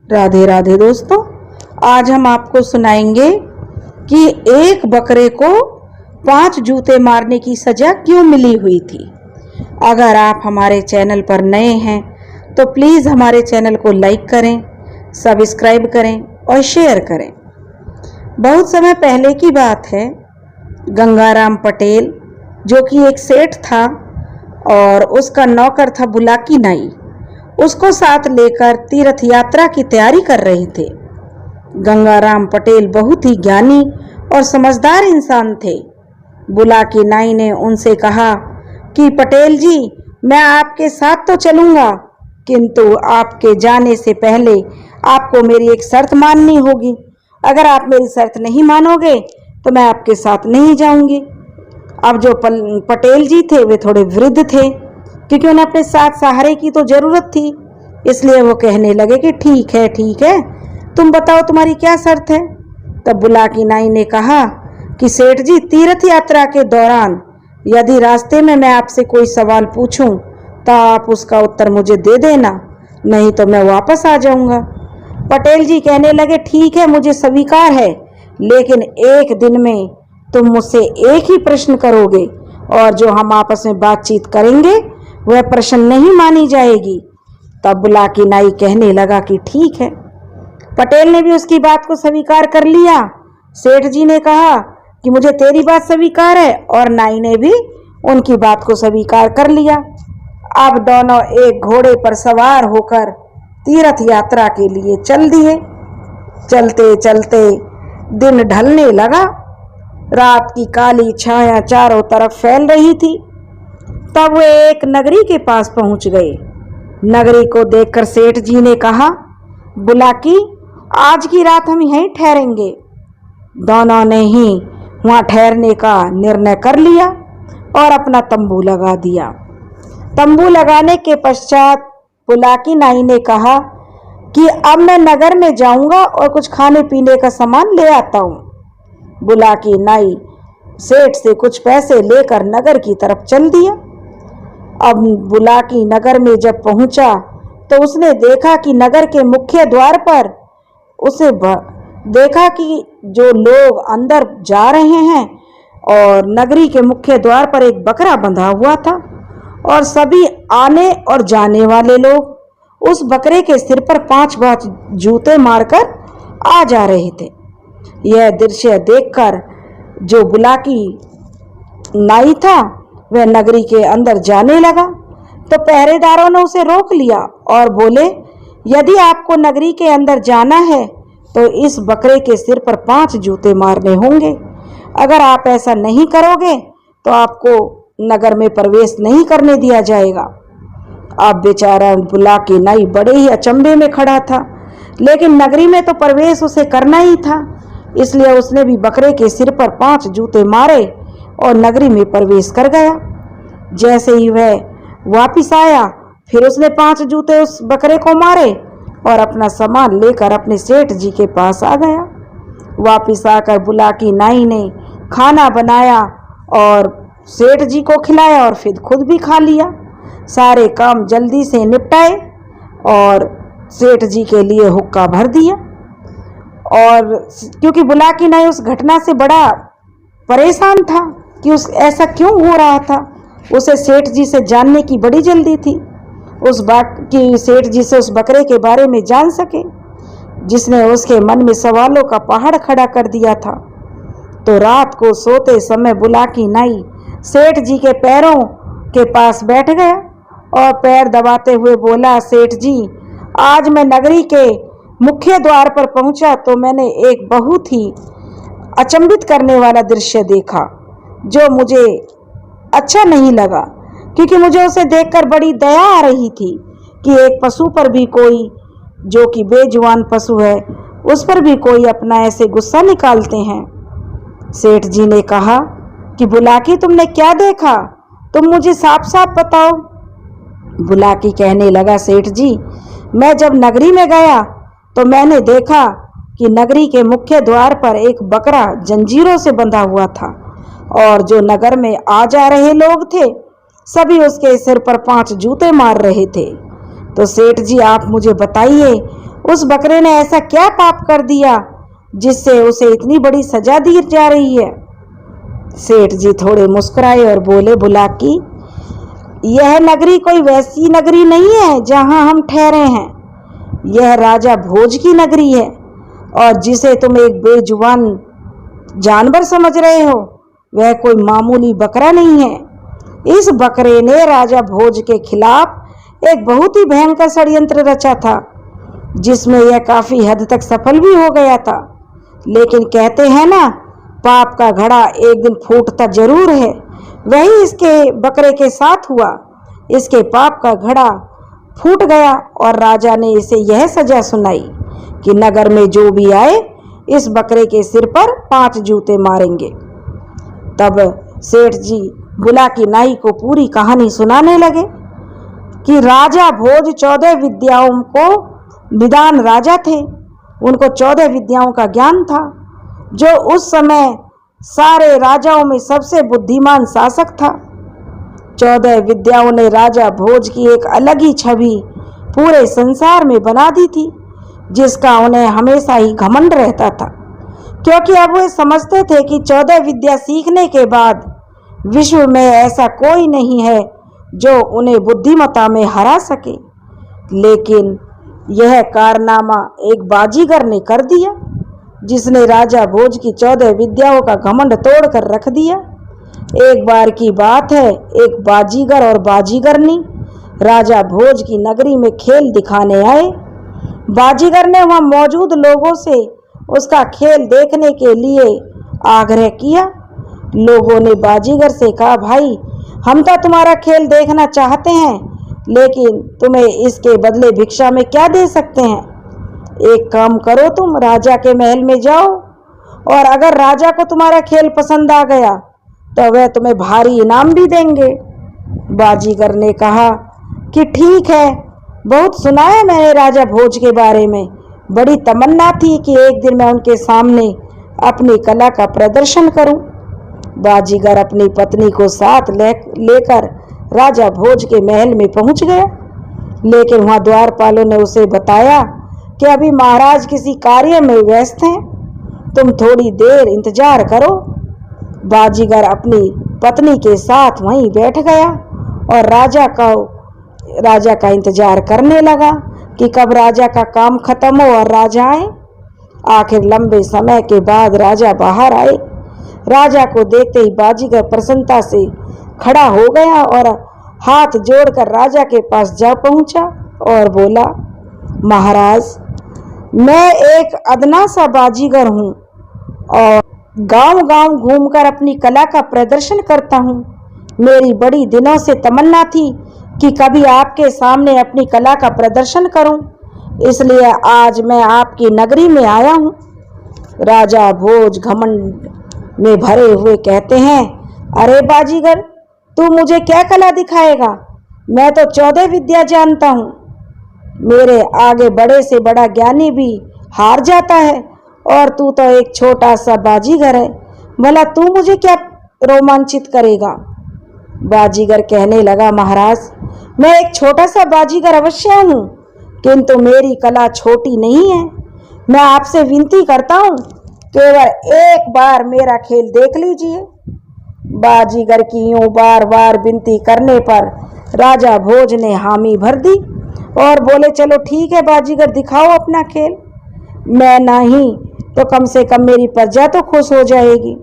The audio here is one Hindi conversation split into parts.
राधे राधे दोस्तों, आज हम आपको सुनाएंगे कि एक बकरे को 5 जूते मारने की सजा क्यों मिली हुई थी। अगर आप हमारे चैनल पर नए हैं तो प्लीज़ हमारे चैनल को लाइक करें, सब्सक्राइब करें और शेयर करें। बहुत समय पहले की बात है, गंगाराम पटेल जो कि एक सेठ था और उसका नौकर था बुलाकी नाई, उसको साथ लेकर तीर्थ यात्रा की तैयारी कर रहे थे। गंगाराम पटेल बहुत ही ज्ञानी और समझदार इंसान थे। बुलाकी नाई ने उनसे कहा कि पटेल जी, मैं आपके साथ तो चलूंगा, किंतु आपके जाने से पहले आपको मेरी एक शर्त माननी होगी। अगर आप मेरी शर्त नहीं मानोगे तो मैं आपके साथ नहीं जाऊंगी। अब जो पटेल जी थे वे थोड़े वृद्ध थे, क्योंकि उन्हें अपने साथ सहारे की तो जरूरत थी। इसलिए वो कहने लगे कि ठीक है, तुम बताओ तुम्हारी क्या शर्त है। तब बुलाकी नाई ने कहा कि सेठ जी, तीर्थ यात्रा के दौरान यदि रास्ते में मैं आपसे कोई सवाल पूछूं तो आप उसका उत्तर मुझे दे देना, नहीं तो मैं वापस आ जाऊंगा। पटेल जी कहने लगे, ठीक है, मुझे स्वीकार है, लेकिन एक दिन में तुम मुझसे एक ही प्रश्न करोगे और जो हम आपस में बातचीत करेंगे वह प्रश्न नहीं मानी जाएगी। तब बुलाकी नाई कहने लगा कि ठीक है। पटेल ने भी उसकी बात को स्वीकार कर लिया। सेठ जी ने कहा कि मुझे तेरी बात स्वीकार है, और नाई ने भी उनकी बात को स्वीकार कर लिया। अब दोनों एक घोड़े पर सवार होकर तीर्थ यात्रा के लिए चल दिए। चलते चलते दिन ढलने लगा। रात की काली छाया चारों तरफ फैल रही थी। तब वे एक नगरी के पास पहुंच गए। नगरी को देखकर सेठ जी ने कहा, बुलाकी, आज की रात हम यहीं ठहरेंगे। दोनों ने ही वहां ठहरने का निर्णय कर लिया और अपना तंबू लगा दिया। तंबू लगाने के पश्चात बुलाकी नाई ने कहा कि अब मैं नगर में जाऊंगा और कुछ खाने पीने का सामान ले आता हूं। बुलाकी नाई सेठ से कुछ पैसे लेकर नगर की तरफ चल दिया। अब बुलाकी नगर में जब पहुंचा तो उसने देखा कि नगर के मुख्य द्वार पर देखा कि जो लोग अंदर जा रहे हैं और नगरी के मुख्य द्वार पर एक बकरा बंधा हुआ था और सभी आने और जाने वाले लोग उस बकरे के सिर पर 5 जूते मारकर आ जा रहे थे। यह दृश्य देखकर जो बुलाकी नाई था वह नगरी के अंदर जाने लगा, तो पहरेदारों ने उसे रोक लिया और बोले, यदि आपको नगरी के अंदर जाना है तो इस बकरे के सिर पर 5 जूते मारने होंगे। अगर आप ऐसा नहीं करोगे तो आपको नगर में प्रवेश नहीं करने दिया जाएगा। अब बेचारा बुलाकी नाई बड़े ही अचंभे में खड़ा था, लेकिन नगरी में तो प्रवेश उसे करना ही था। इसलिए उसने भी बकरे के सिर पर 5 जूते मारे और नगरी में प्रवेश कर गया। जैसे ही वह वापिस आया, फिर उसने 5 जूते उस बकरे को मारे और अपना सामान लेकर अपने सेठ जी के पास आ गया। वापिस आकर बुलाकी नाई ने खाना बनाया और सेठ जी को खिलाया और फिर खुद भी खा लिया। सारे काम जल्दी से निपटाए और सेठ जी के लिए हुक्का भर दिया। और क्योंकि बुलाकी नाई उस घटना से बड़ा परेशान था कि ऐसा क्यों हो रहा था, उसे सेठ जी से जानने की बड़ी जल्दी थी। उस बात की सेठ जी से उस बकरे के बारे में जान सके, जिसने उसके मन में सवालों का पहाड़ खड़ा कर दिया था। तो रात को सोते समय बुलाकी नाई सेठ जी के पैरों के पास बैठ गया और पैर दबाते हुए बोला, सेठ जी, आज मैं नगरी के मुख्य द्वार पर पहुंचा तो मैंने एक बहुत ही अचंभित करने वाला दृश्य देखा, जो मुझे अच्छा नहीं लगा, क्योंकि मुझे उसे देखकर बड़ी दया आ रही थी कि एक पशु पर भी कोई, जो कि बेजुबान पशु है, उस पर भी कोई अपना ऐसे गुस्सा निकालते हैं। सेठ जी ने कहा कि बुलाकी, तुमने क्या देखा, तुम मुझे साफ साफ बताओ। बुलाकी कहने लगा, सेठ जी, मैं जब नगरी में गया तो मैंने देखा कि नगरी के मुख्य द्वार पर एक बकरा जंजीरों से बंधा हुआ था और जो नगर में आ जा रहे लोग थे सभी उसके सिर पर 5 जूते मार रहे थे। तो सेठ जी, आप मुझे बताइए, उस बकरे ने ऐसा क्या पाप कर दिया जिससे उसे इतनी बड़ी सजा दी जा रही है? सेठ जी थोड़े मुस्कुराए और बोले, बुलाकी, यह नगरी कोई वैसी नगरी नहीं है जहां हम ठहरे हैं। यह राजा भोज की नगरी है, और जिसे तुम एक बेजुबान जानवर समझ रहे हो वह कोई मामूली बकरा नहीं है। इस बकरे ने राजा भोज के खिलाफ एक बहुत ही भयंकर षड्यंत्र रचा था, जिसमें यह काफी हद तक सफल भी हो गया था। लेकिन कहते हैं ना, पाप का घड़ा एक दिन फूटता जरूर है। वही इसके बकरे के साथ हुआ। इसके पाप का घड़ा फूट गया और राजा ने इसे यह सजा सुनाई कि नगर में जो भी आए इस बकरे के सिर पर 5 जूते मारेंगे। तब सेठ जी बुलाकी नाई को पूरी कहानी सुनाने लगे कि राजा भोज 14 विद्याओं को विद्वान राजा थे। उनको 14 विद्याओं का ज्ञान था, जो उस समय सारे राजाओं में सबसे बुद्धिमान शासक था। 14 विद्याओं ने राजा भोज की एक अलग ही छवि पूरे संसार में बना दी थी, जिसका उन्हें हमेशा ही घमंड रहता था, क्योंकि अब वे समझते थे कि 14 विद्या सीखने के बाद विश्व में ऐसा कोई नहीं है जो उन्हें बुद्धिमत्ता में हरा सके। लेकिन यह कारनामा एक बाजीगर ने कर दिया, जिसने राजा भोज की 14 विद्याओं का घमंड तोड़कर रख दिया। एक बार की बात है, एक बाजीगर और बाजीगरनी राजा भोज की नगरी में खेल दिखाने आए। बाजीगर ने वहां मौजूद लोगों से उसका खेल देखने के लिए आग्रह किया। लोगों ने बाजीगर से कहा, भाई, हम तो तुम्हारा खेल देखना चाहते हैं, लेकिन तुम्हें इसके बदले भिक्षा में क्या दे सकते हैं? एक काम करो, तुम राजा के महल में जाओ, और अगर राजा को तुम्हारा खेल पसंद आ गया तो वह तुम्हें भारी इनाम भी देंगे। बाजीगर ने कहा कि ठीक है, बहुत सुना है मैंने राजा भोज के बारे में। बड़ी तमन्ना थी कि एक दिन मैं उनके सामने अपनी कला का प्रदर्शन करूं। बाजीगर अपनी पत्नी को साथ लेकर राजा भोज के महल में पहुंच गया, लेकिन वहां द्वारपालों ने उसे बताया कि अभी महाराज किसी कार्य में व्यस्त हैं, तुम थोड़ी देर इंतजार करो। बाजीगर अपनी पत्नी के साथ वहीं बैठ गया और राजा का इंतजार करने लगा कि कब राजा का काम खत्म हो और राजा आए। आखिर लंबे समय के बाद राजा बाहर आए। राजा को देखते ही बाजीगर प्रसन्नता से खड़ा हो गया और हाथ जोड़कर राजा के पास जा पहुंचा और बोला, महाराज, मैं एक अदना सा बाजीगर हूँ और गांव-गांव घूमकर अपनी कला का प्रदर्शन करता हूँ। मेरी बड़ी दिनों से तमन्ना थी कि कभी आपके सामने अपनी कला का प्रदर्शन करूं, इसलिए आज मैं आपकी नगरी में आया हूं। राजा भोज घमंड में भरे हुए कहते हैं, अरे बाजीगर, तू मुझे क्या कला दिखाएगा? मैं तो 14 विद्या जानता हूं। मेरे आगे बड़े से बड़ा ज्ञानी भी हार जाता है, और तू तो एक छोटा सा बाजीगर है। भला तू मुझे क्या रोमांचित करेगा? बाजीगर कहने लगा, महाराज, मैं एक छोटा सा बाजीगर अवश्य हूँ, किंतु मेरी कला छोटी नहीं है। मैं आपसे विनती करता हूँ, केवल एक बार मेरा खेल देख लीजिए। बाजीगर की यूं बार बार विनती करने पर राजा भोज ने हामी भर दी और बोले, चलो ठीक है बाजीगर, दिखाओ अपना खेल। मैं नहीं तो कम से कम मेरी प्रजा तो खुश हो जाएगी।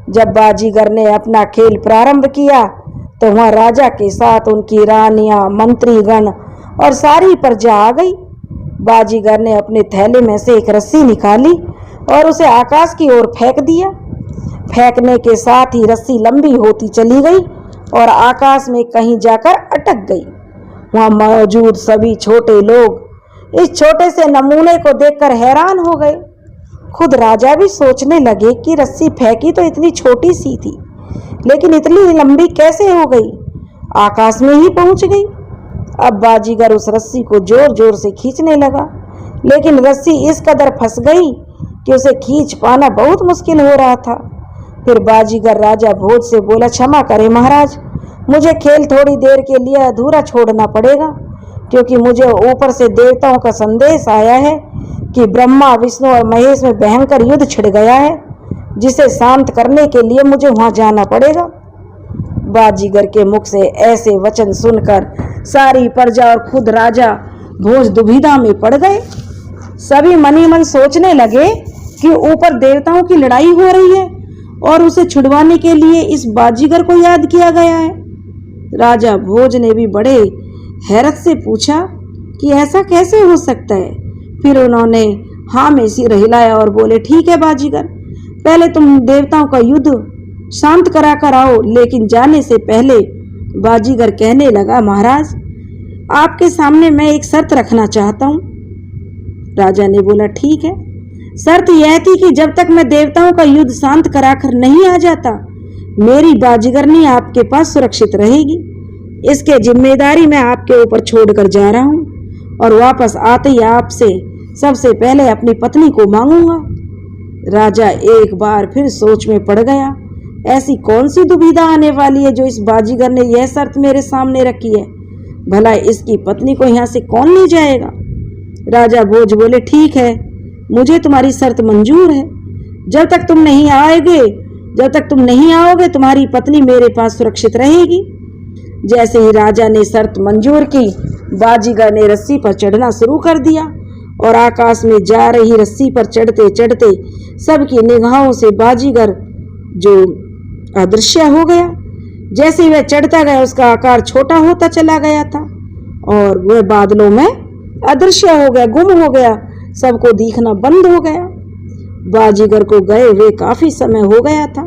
जब बाजीगर ने अपना खेल प्रारंभ किया तो वहाँ राजा के साथ उनकी रानियां, मंत्रीगण और सारी प्रजा आ गई। बाजीगर ने अपने थैले में से एक रस्सी निकाली और उसे आकाश की ओर फेंक दिया। फेंकने के साथ ही रस्सी लंबी होती चली गई और आकाश में कहीं जाकर अटक गई। वहाँ मौजूद सभी छोटे लोग इस छोटे से नमूने को देखकर हैरान हो गए। खुद राजा भी सोचने लगे कि रस्सी फेंकी तो इतनी छोटी सी थी, लेकिन इतनी लंबी कैसे हो गई? आकाश में ही पहुंच गई। अब बाजीगर उस रस्सी को जोर जोर से खींचने लगा, लेकिन रस्सी इस कदर फंस गई कि उसे खींच पाना बहुत मुश्किल हो रहा था। फिर बाजीगर राजा भोज से बोला, क्षमा करें महाराज, मुझे खेल थोड़ी देर के लिए अधूरा छोड़ना पड़ेगा, क्योंकि मुझे ऊपर से देवताओं का संदेश आया है कि ब्रह्मा, विष्णु और महेश में भयंकर युद्ध छिड़ गया है, जिसे शांत करने के लिए मुझे वहां जाना पड़ेगा। बाजीगर के मुख से ऐसे वचन सुनकर सारी प्रजा और खुद राजा भोज दुविधा में पड़ गए। सभी मन ही मन सोचने लगे कि ऊपर देवताओं की लड़ाई हो रही है और उसे छुड़वाने के लिए इस बाजीगर को याद किया गया है। राजा भोज ने भी बड़े हैरत से पूछा कि ऐसा कैसे हो सकता है। फिर उन्होंने हाँ में सिर हिलाया और बोले, ठीक है बाजीगर, पहले तुम देवताओं का युद्ध शांत करा कर आओ। लेकिन जाने से पहले बाजीगर कहने लगा, महाराज आपके सामने मैं एक शर्त रखना चाहता हूँ। राजा ने बोला, ठीक है। शर्त यह थी कि जब तक मैं देवताओं का युद्ध शांत कराकर नहीं आ जाता, मेरी बाजीगरनी आपके पास सुरक्षित रहेगी। इसके जिम्मेदारी मैं आपके ऊपर छोड़कर जा रहा हूँ और वापस आते ही आपसे सबसे पहले अपनी पत्नी को मांगूंगा। राजा एक बार फिर सोच में पड़ गया। ऐसी कौन सी दुविधा आने वाली है जो इस बाजीगर ने यह शर्त मेरे सामने रखी है। भला इसकी पत्नी को यहाँ से कौन ले जाएगा। राजा भोज बोले, ठीक है, मुझे तुम्हारी शर्त मंजूर है। जब तक तुम नहीं आओगे तुम्हारी पत्नी मेरे पास सुरक्षित रहेगी। जैसे ही राजा ने शर्त मंजूर की, बाजीगर ने रस्सी पर चढ़ना शुरू कर दिया और आकाश में जा रही रस्सी पर चढ़ते चढ़ते सबकी निगाहों से बाजीगर जो अदृश्य हो गया। जैसे ही वह चढ़ता गया उसका आकार छोटा होता चला गया था और वह बादलों में अदृश्य हो गया, गुम हो गया, सबको दिखना बंद हो गया। बाजीगर को गए हुए काफी समय हो गया था।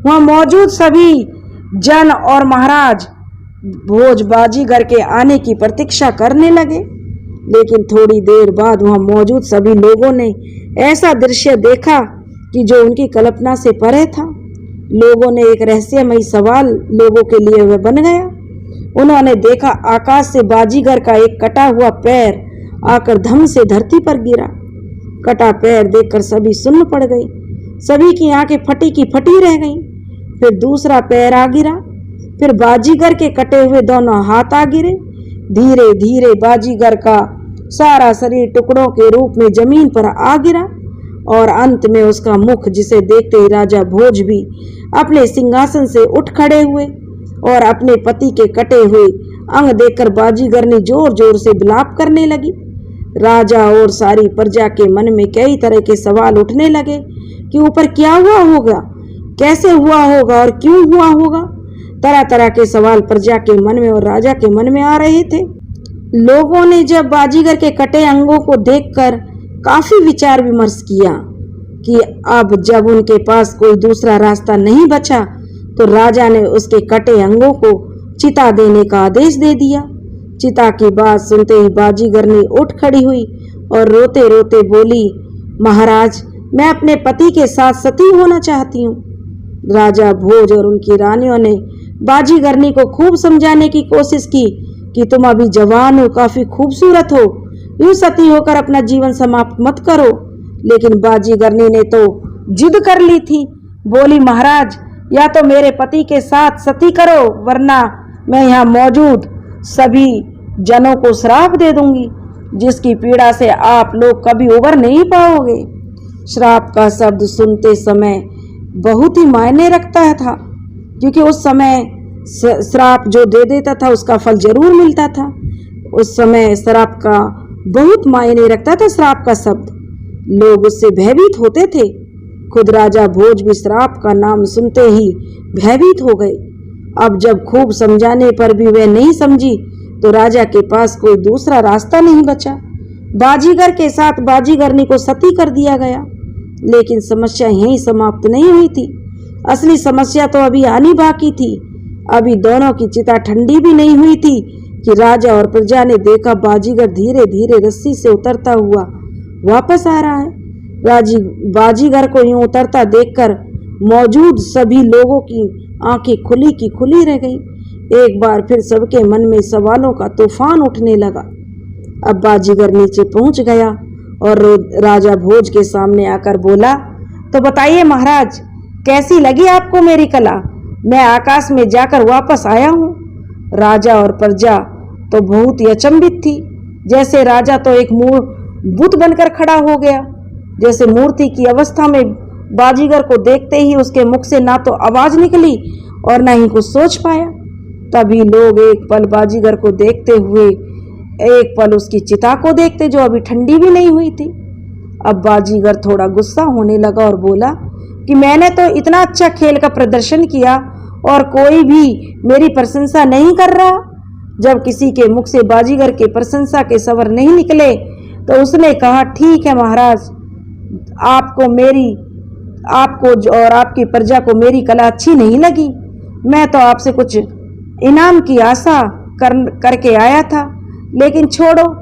वहां मौजूद सभी जन और महाराज भोज बाजीगर के आने की प्रतीक्षा करने लगे। लेकिन थोड़ी देर बाद वहां मौजूद सभी लोगों ने ऐसा दृश्य देखा कि जो उनकी कल्पना से परे था। लोगों ने एक रहस्यमयी सवाल लोगों के लिए वह बन गया। उन्होंने देखा आकाश से बाजीगर का एक कटा हुआ पैर आकर धम से धरती पर गिरा। कटा पैर देखकर सभी सुन्न पड़ गए। सभी की आंखें फटी की फटी रह गईं। फिर दूसरा पैर आ गिरा। फिर बाजीगर के कटे हुए दोनों हाथ आ गिरे। धीरे धीरे बाजीगर का सारा शरीर टुकड़ों के रूप में जमीन पर आ गिरा और अंत में उसका मुख, जिसे देखते ही राजा भोज भी अपने सिंहासन से उठ खड़े हुए और अपने पति के कटे हुए अंग देखकर बाजीगर ने जोर जोर से विलाप करने लगी। राजा और सारी प्रजा के मन में कई तरह के सवाल उठने लगे कि ऊपर क्या हुआ होगा, कैसे हुआ होगा और क्यों हुआ होगा। तरह तरह के सवाल प्रजा के मन में और राजा के मन में आ रहे थे। लोगों ने जब बाजीगर के कटे अंगों को देखकर काफी विचार विमर्श किया कि अब जब उनके पास कोई दूसरा रास्ता नहीं बचा तो राजा ने उसके कटे अंगों को चिता देने का आदेश दे दिया। चिता की बात सुनते ही बाजीगरनी उठ खड़ी हुई और रोते रोते बोली, महाराज मैं अपने पति के साथ सती होना चाहती हूँ। राजा भोज और उनकी रानियों ने बाजीगरनी को खूब समझाने की कोशिश की कि तुम अभी जवान हो, काफी खूबसूरत हो, यूं सती होकर अपना जीवन समाप्त मत करो। लेकिन बाजीगरनी ने तो जिद कर ली थी। बोली, महाराज या तो मेरे पति के साथ सती करो वरना मैं यहाँ मौजूद सभी जनों को श्राप दे दूंगी, जिसकी पीड़ा से आप लोग कभी उबर नहीं पाओगे। श्राप का शब्द सुनते समय बहुत ही मायने रखता था, क्योंकि उस समय श्राप जो दे देता था उसका फल जरूर मिलता था। उस समय श्राप का बहुत मायने रखता था श्राप का शब्द। लोग उससे भयभीत होते थे। खुद राजा भोज भी श्राप का नाम सुनते ही भयभीत हो गए। अब जब खूब समझाने पर भी वह नहीं समझी तो राजा के पास कोई दूसरा रास्ता नहीं बचा। बाजीगर के साथ बाजीगरनी को सती कर दिया गया। लेकिन समस्या यहीं समाप्त नहीं हुई थी। असली समस्या तो अभी आनी बाकी थी। अभी दोनों की चिता ठंडी भी नहीं हुई थी कि राजा और प्रजा ने देखा बाजीगर धीरे धीरे रस्सी से उतरता हुआ वापस आ रहा है। बाजीगर को यूं उतरता देखकर मौजूद सभी लोगों की आंखें खुली की खुली रह गईं। एक बार फिर सबके मन में सवालों का तूफान उठने लगा। अब बाजीगर नीचे पहुंच गया और राजा भोज के सामने आकर बोला, तो बताइए महाराज, कैसी लगी आपको मेरी कला? मैं आकाश में जाकर वापस आया हूँ। राजा और प्रजा तो बहुत ही अचंभित थी। जैसे राजा तो एक बुत बनकर खड़ा हो गया। जैसे मूर्ति की अवस्था में बाजीगर को देखते ही उसके मुख से ना तो आवाज निकली और ना ही कुछ सोच पाया। तभी लोग एक पल बाजीगर को देखते हुए, एक पल उसकी चिता को देखते जो अभी ठंडी भी नहीं हुई थी। अब बाजीगर थोड़ा गुस्सा होने लगा और बोला कि मैंने तो इतना अच्छा खेल का प्रदर्शन किया और कोई भी मेरी प्रशंसा नहीं कर रहा। जब किसी के मुख से बाजीगर के प्रशंसा के स्वर नहीं निकले तो उसने कहा, ठीक है महाराज, आपको और आपकी प्रजा को मेरी कला अच्छी नहीं लगी। मैं तो आपसे कुछ इनाम की आशा करके आया था, लेकिन छोड़ो,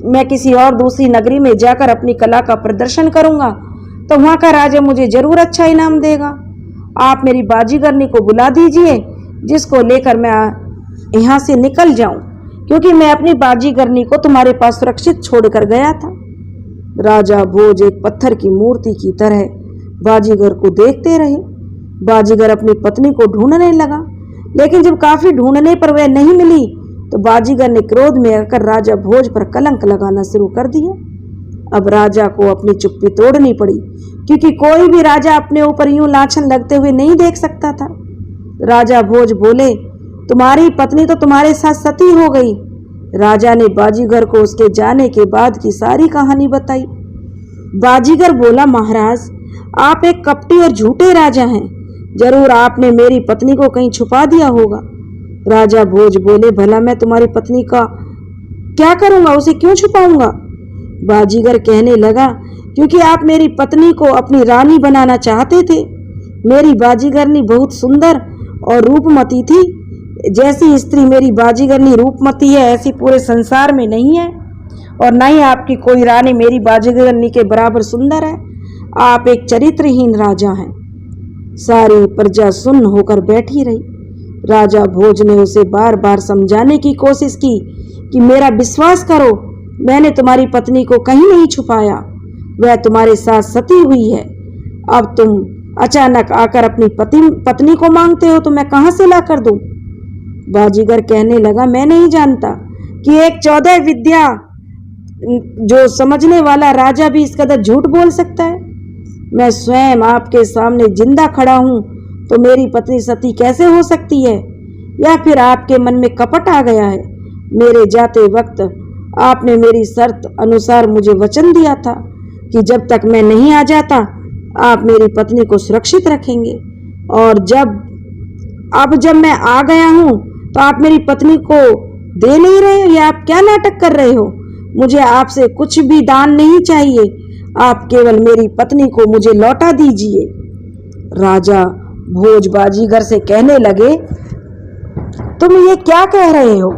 मैं किसी और दूसरी नगरी में जाकर अपनी कला का प्रदर्शन करूंगा तो वहां का राजा मुझे जरूर अच्छा इनाम देगा। आप मेरी बाजीगरनी को बुला दीजिए जिसको लेकर मैं यहाँ से निकल जाऊं, क्योंकि मैं अपनी बाजीगरनी को तुम्हारे पास सुरक्षित छोड़कर गया था। राजा भोज एक पत्थर की मूर्ति की तरह बाजीगर को देखते रहे। बाजीगर अपनी पत्नी को ढूंढने लगा, लेकिन जब काफी ढूंढने पर वह नहीं मिली तो बाजीगर ने क्रोध में आकर राजा भोज पर कलंक लगाना शुरू कर दिया। अब राजा को अपनी चुप्पी तोड़नी पड़ी, क्योंकि कोई भी राजा अपने ऊपर यूं लाछन लगते हुए नहीं देख सकता था। राजा भोज बोले, तुम्हारी पत्नी तो तुम्हारे साथ सती हो गई। राजा ने बाजीगर को उसके जाने के बाद की सारी कहानी बताई। बाजीगर बोला, महाराज, आप एक कपटी और झूठे राजा हैं। जरूर आपने मेरी पत्नी को कहीं छुपा दिया होगा। राजा भोज बोले, भला मैं तुम्हारी पत्नी का क्या करूंगा, उसे क्यों छुपाऊंगा? बाजीगर कहने लगा, क्योंकि आप मेरी पत्नी को अपनी रानी बनाना चाहते थे। मेरी बाजीगरनी बहुत सुंदर और रूपमती थी। जैसी स्त्री मेरी बाजीगरनी रूपमती है ऐसी पूरे संसार में नहीं है, और न ही आपकी कोई रानी मेरी बाजीगरनी के बराबर सुंदर है। आप एक चरित्रहीन राजा हैं। सारी प्रजा सुन्न होकर बैठी रही। राजा भोज ने उसे बार बार समझाने की कोशिश की कि मेरा विश्वास करो, मैंने तुम्हारी पत्नी को कहीं नहीं छुपाया, वह तुम्हारे साथ सती हुई है। अब तुम अचानक आकर अपनी पत्नी को मांगते हो तो मैं कहां से ला कर दूं? बाजीगर कहने लगा, मैं नहीं जानता कि एक 14 विद्या जो समझने वाला राजा भी इस कदर झूठ बोल सकता है। मैं स्वयं आपके सामने जिंदा खड़ा हूं तो मेरी पत्नी सती कैसे हो सकती है? या फिर आपके मन में कपट आ गया है? मेरे जाते वक्त आपने मेरी शर्त अनुसार मुझे वचन दिया था कि जब तक मैं नहीं आ जाता आप मेरी पत्नी को सुरक्षित रखेंगे, और जब मैं आ गया हूं तो आप मेरी पत्नी को दे नहीं रहे हो, या आप क्या नाटक कर रहे हो? मुझे आपसे कुछ भी दान नहीं चाहिए, आप केवल मेरी पत्नी को मुझे लौटा दीजिए। राजा भोज बाजीगर से कहने लगे, तुम ये क्या कह रहे हो?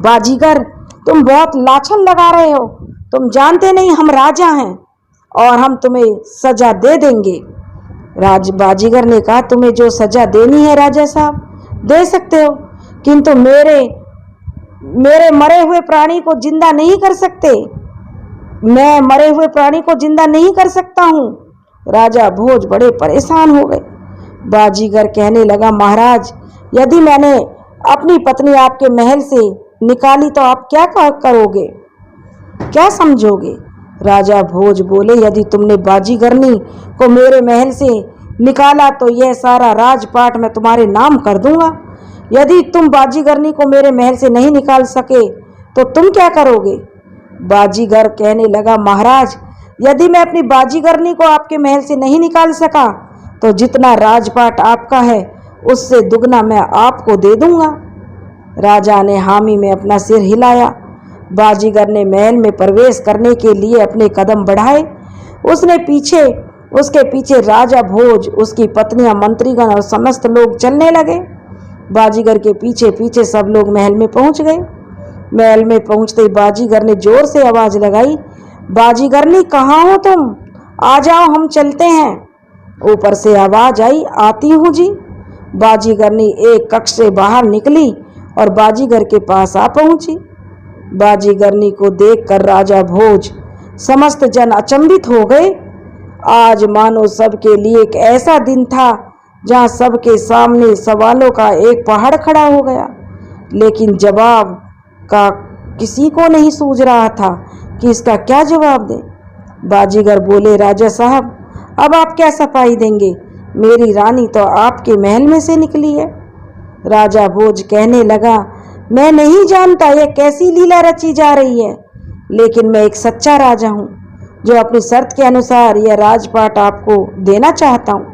बाजीगर, तुम बहुत लाछन लगा रहे हो। तुम जानते नहीं हम राजा हैं और हम तुम्हें सजा दे देंगे। बाजीगर ने कहा, तुम्हें जो सजा देनी है राजा साहब दे सकते हो, किंतु मेरे मरे हुए प्राणी को जिंदा नहीं कर सकते। मैं मरे हुए प्राणी को जिंदा नहीं कर सकता हूँ। राजा भोज बड़े परेशान हो गए। बाजीगर कहने लगा, महाराज, यदि मैंने अपनी पत्नी आपके महल से निकाली तो आप क्या करोगे, क्या समझोगे? राजा भोज बोले, यदि तुमने बाजीगरनी को मेरे महल से निकाला तो यह सारा राजपाट मैं तुम्हारे नाम कर दूंगा। यदि तुम बाजीगरनी को मेरे महल से नहीं निकाल सके तो तुम क्या करोगे? बाजीगर कहने लगा, महाराज, यदि मैं अपनी बाजीगरनी को आपके महल से नहीं निकाल सका तो जितना राजपाट आपका है उससे दुगना मैं आपको दे दूंगा। राजा ने हामी में अपना सिर हिलाया। बाजीगर ने महल में प्रवेश करने के लिए अपने कदम बढ़ाए। उसके पीछे राजा भोज, उसकी पत्नियां, मंत्रीगण और समस्त लोग चलने लगे। बाजीगर के पीछे पीछे सब लोग महल में पहुंच गए। महल में पहुंचते बाजीगर ने जोर से आवाज लगाई, बाजीगरनी, कहाँ हो तुम? आ जाओ, हम चलते हैं। ऊपर से आवाज आई, आती हूँ जी। बाजीगरनी एक कक्ष से बाहर निकली और बाजीगर के पास आ पहुंची। बाजीगरनी को देखकर राजा भोज, समस्त जन अचंभित हो गए। आज मानो सबके लिए एक ऐसा दिन था जहां सबके सामने सवालों का एक पहाड़ खड़ा हो गया। लेकिन जवाब का किसी को नहीं सूझ रहा था कि इसका क्या जवाब दें। बाजीगर बोले, राजा साहब, अब आप क्या सफाई देंगे? मेरी रानी तो आपके महल में से निकली है। राजा भोज कहने लगा, मैं नहीं जानता यह कैसी लीला रची जा रही है, लेकिन मैं एक सच्चा राजा हूँ जो अपनी शर्त के अनुसार यह राजपाट आपको देना चाहता हूँ।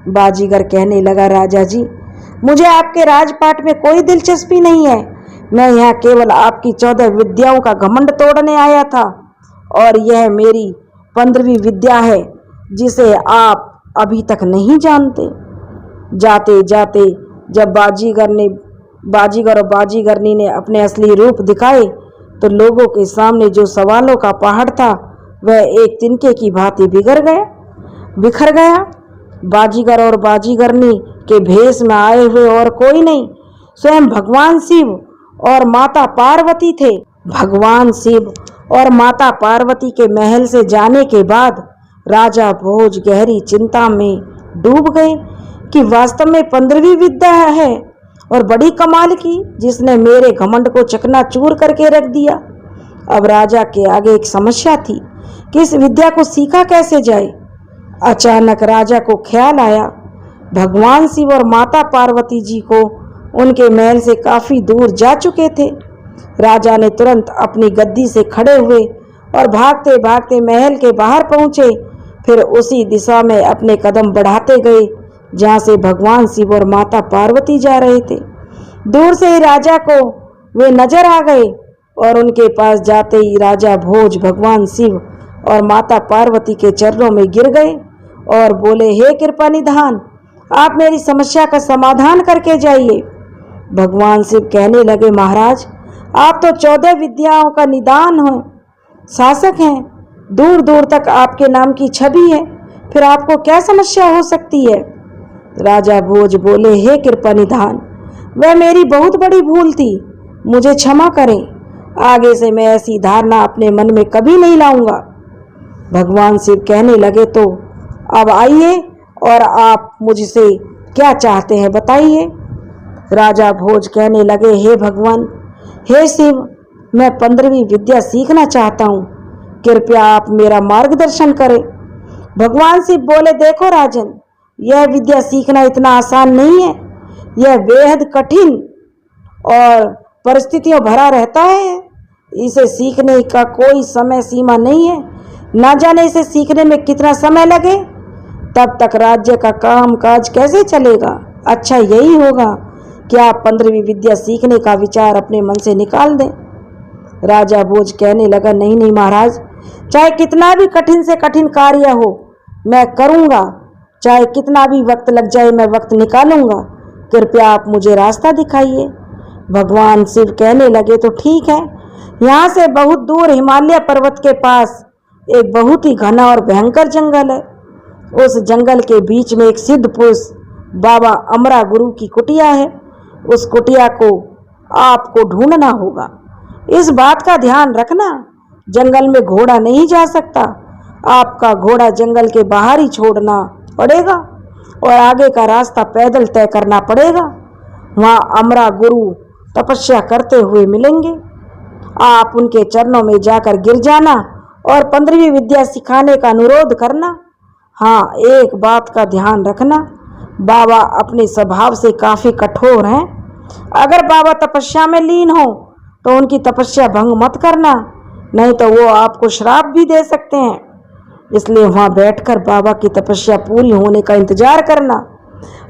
बाजीगर कहने लगा, राजा जी, मुझे आपके राजपाट में कोई दिलचस्पी नहीं है। मैं यहाँ केवल आपकी 14 विद्याओं का घमंड तोड़ने आया था, और यह मेरी 15वीं विद्या है जिसे आप अभी तक नहीं जानते। जाते जाते जब बाजीगर और बाजीगरनी ने अपने असली रूप दिखाए तो लोगों के सामने जो सवालों का पहाड़ था वह एक तिनके की भांति बिखर गया। बाजीगर और बाजीगरनी के भेष में आए हुए और कोई नहीं, स्वयं भगवान शिव और माता पार्वती थे। भगवान शिव और माता पार्वती के महल से जाने के बाद राजा भोज गहरी चिंता में डूब गए कि वास्तव में 15वीं विद्या है और बड़ी कमाल की, जिसने मेरे घमंड को चकनाचूर करके रख दिया। अब राजा के आगे एक समस्या थी कि इस विद्या को सीखा कैसे जाए। अचानक राजा को ख्याल आया, भगवान शिव और माता पार्वती जी को उनके महल से काफी दूर जा चुके थे। राजा ने तुरंत अपनी गद्दी से खड़े हुए और भागते भागते महल के बाहर पहुंचे। फिर उसी दिशा में अपने कदम बढ़ाते गए जहां से भगवान शिव और माता पार्वती जा रहे थे। दूर से ही राजा को वे नजर आ गए और उनके पास जाते ही राजा भोज भगवान शिव और माता पार्वती के चरणों में गिर गए और बोले, हे कृपा निधान, आप मेरी समस्या का समाधान करके जाइए। भगवान शिव कहने लगे, महाराज, आप तो 14 विद्याओं का निदान हो शासक हैं, दूर दूर तक आपके नाम की छवि है, फिर आपको क्या समस्या हो सकती है? राजा भोज बोले, हे कृपा निधान, वह मेरी बहुत बड़ी भूल थी, मुझे क्षमा करें। आगे से मैं ऐसी धारणा अपने मन में कभी नहीं लाऊंगा। भगवान शिव कहने लगे, तो अब आइए और आप मुझसे क्या चाहते हैं बताइए। राजा भोज कहने लगे, हे भगवान, हे शिव, मैं 15वीं विद्या सीखना चाहता हूँ, कृपया आप मेरा मार्गदर्शन करें। भगवान शिव बोले, देखो राजन, यह विद्या सीखना इतना आसान नहीं है, यह बेहद कठिन और परिस्थितियों भरा रहता है। इसे सीखने का कोई समय सीमा नहीं है, ना जाने इसे सीखने में कितना समय लगे, तब तक राज्य का काम काज कैसे चलेगा। अच्छा यही होगा कि आप 15वीं विद्या सीखने का विचार अपने मन से निकाल दें। राजा भोज कहने लगा, नहीं नहीं महाराज, चाहे कितना भी कठिन से कठिन कार्य हो मैं करूँगा, चाहे कितना भी वक्त लग जाए मैं वक्त निकालूंगा, कृपया आप मुझे रास्ता दिखाइए। भगवान शिव कहने लगे, तो ठीक है, यहाँ से बहुत दूर हिमालय पर्वत के पास एक बहुत ही घना और भयंकर जंगल है। उस जंगल के बीच में एक सिद्ध पुरुष बाबा अमरा गुरु की कुटिया है। उस कुटिया को आपको ढूंढना होगा। इस बात का ध्यान रखना, जंगल में घोड़ा नहीं जा सकता, आपका घोड़ा जंगल के बाहर ही छोड़ना पड़ेगा और आगे का रास्ता पैदल तय करना पड़ेगा। वहाँ अमरा गुरु तपस्या करते हुए मिलेंगे, आप उनके चरणों में जाकर गिर जाना और 15वीं विद्या सिखाने का अनुरोध करना। हाँ, एक बात का ध्यान रखना, बाबा अपने स्वभाव से काफ़ी कठोर हैं। अगर बाबा तपस्या में लीन हो तो उनकी तपस्या भंग मत करना, नहीं तो वो आपको श्राप भी दे सकते हैं। इसलिए वहाँ बैठकर बाबा की तपस्या पूरी होने का इंतजार करना।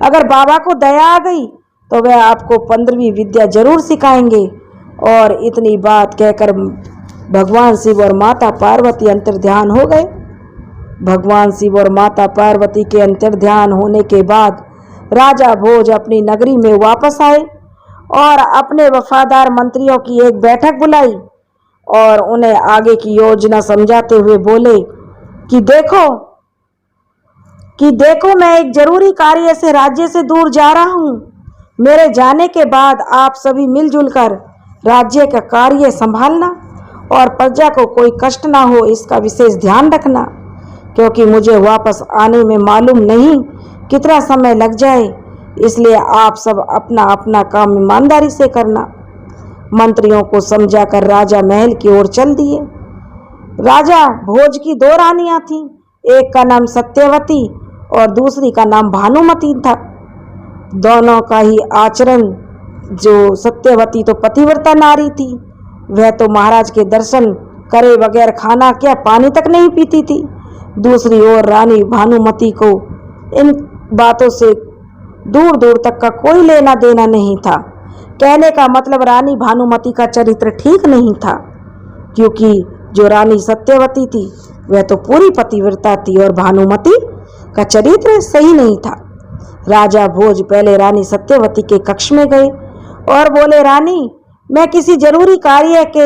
अगर बाबा को दया आ गई तो वह आपको 15वीं विद्या जरूर सिखाएंगे। और इतनी बात कहकर भगवान शिव और माता पार्वती अंतर्ध्यान हो गए। भगवान शिव और माता पार्वती के अंतर्ध्यान होने के बाद राजा भोज अपनी नगरी में वापस आए और अपने वफादार मंत्रियों की एक बैठक बुलाई और उन्हें आगे की योजना समझाते हुए बोले कि देखो मैं एक जरूरी कार्य से राज्य से दूर जा रहा हूँ। मेरे जाने के बाद आप सभी मिलजुल कर राज्य का कार्य संभालना और प्रजा को कोई कष्ट ना हो इसका विशेष ध्यान रखना, क्योंकि मुझे वापस आने में मालूम नहीं कितना समय लग जाए। इसलिए आप सब अपना अपना काम ईमानदारी से करना। मंत्रियों को समझाकर राजा महल की ओर चल दिए। राजा भोज की 2 रानियां थीं, एक का नाम सत्यवती और दूसरी का नाम भानुमति था। दोनों का ही आचरण, जो सत्यवती तो पतिव्रता नारी थी, वह तो महाराज के दर्शन करे बगैर खाना क्या पानी तक नहीं पीती थी। दूसरी ओर रानी भानुमति को इन बातों से दूर दूर तक का कोई लेना देना नहीं था। कहने का मतलब रानी भानुमति का चरित्र ठीक नहीं था, क्योंकि जो रानी सत्यवती थी वह तो पूरी पतिव्रता थी और भानुमति का चरित्र सही नहीं था। राजा भोज पहले रानी सत्यवती के कक्ष में गए और बोले, रानी, मैं किसी जरूरी कार्य के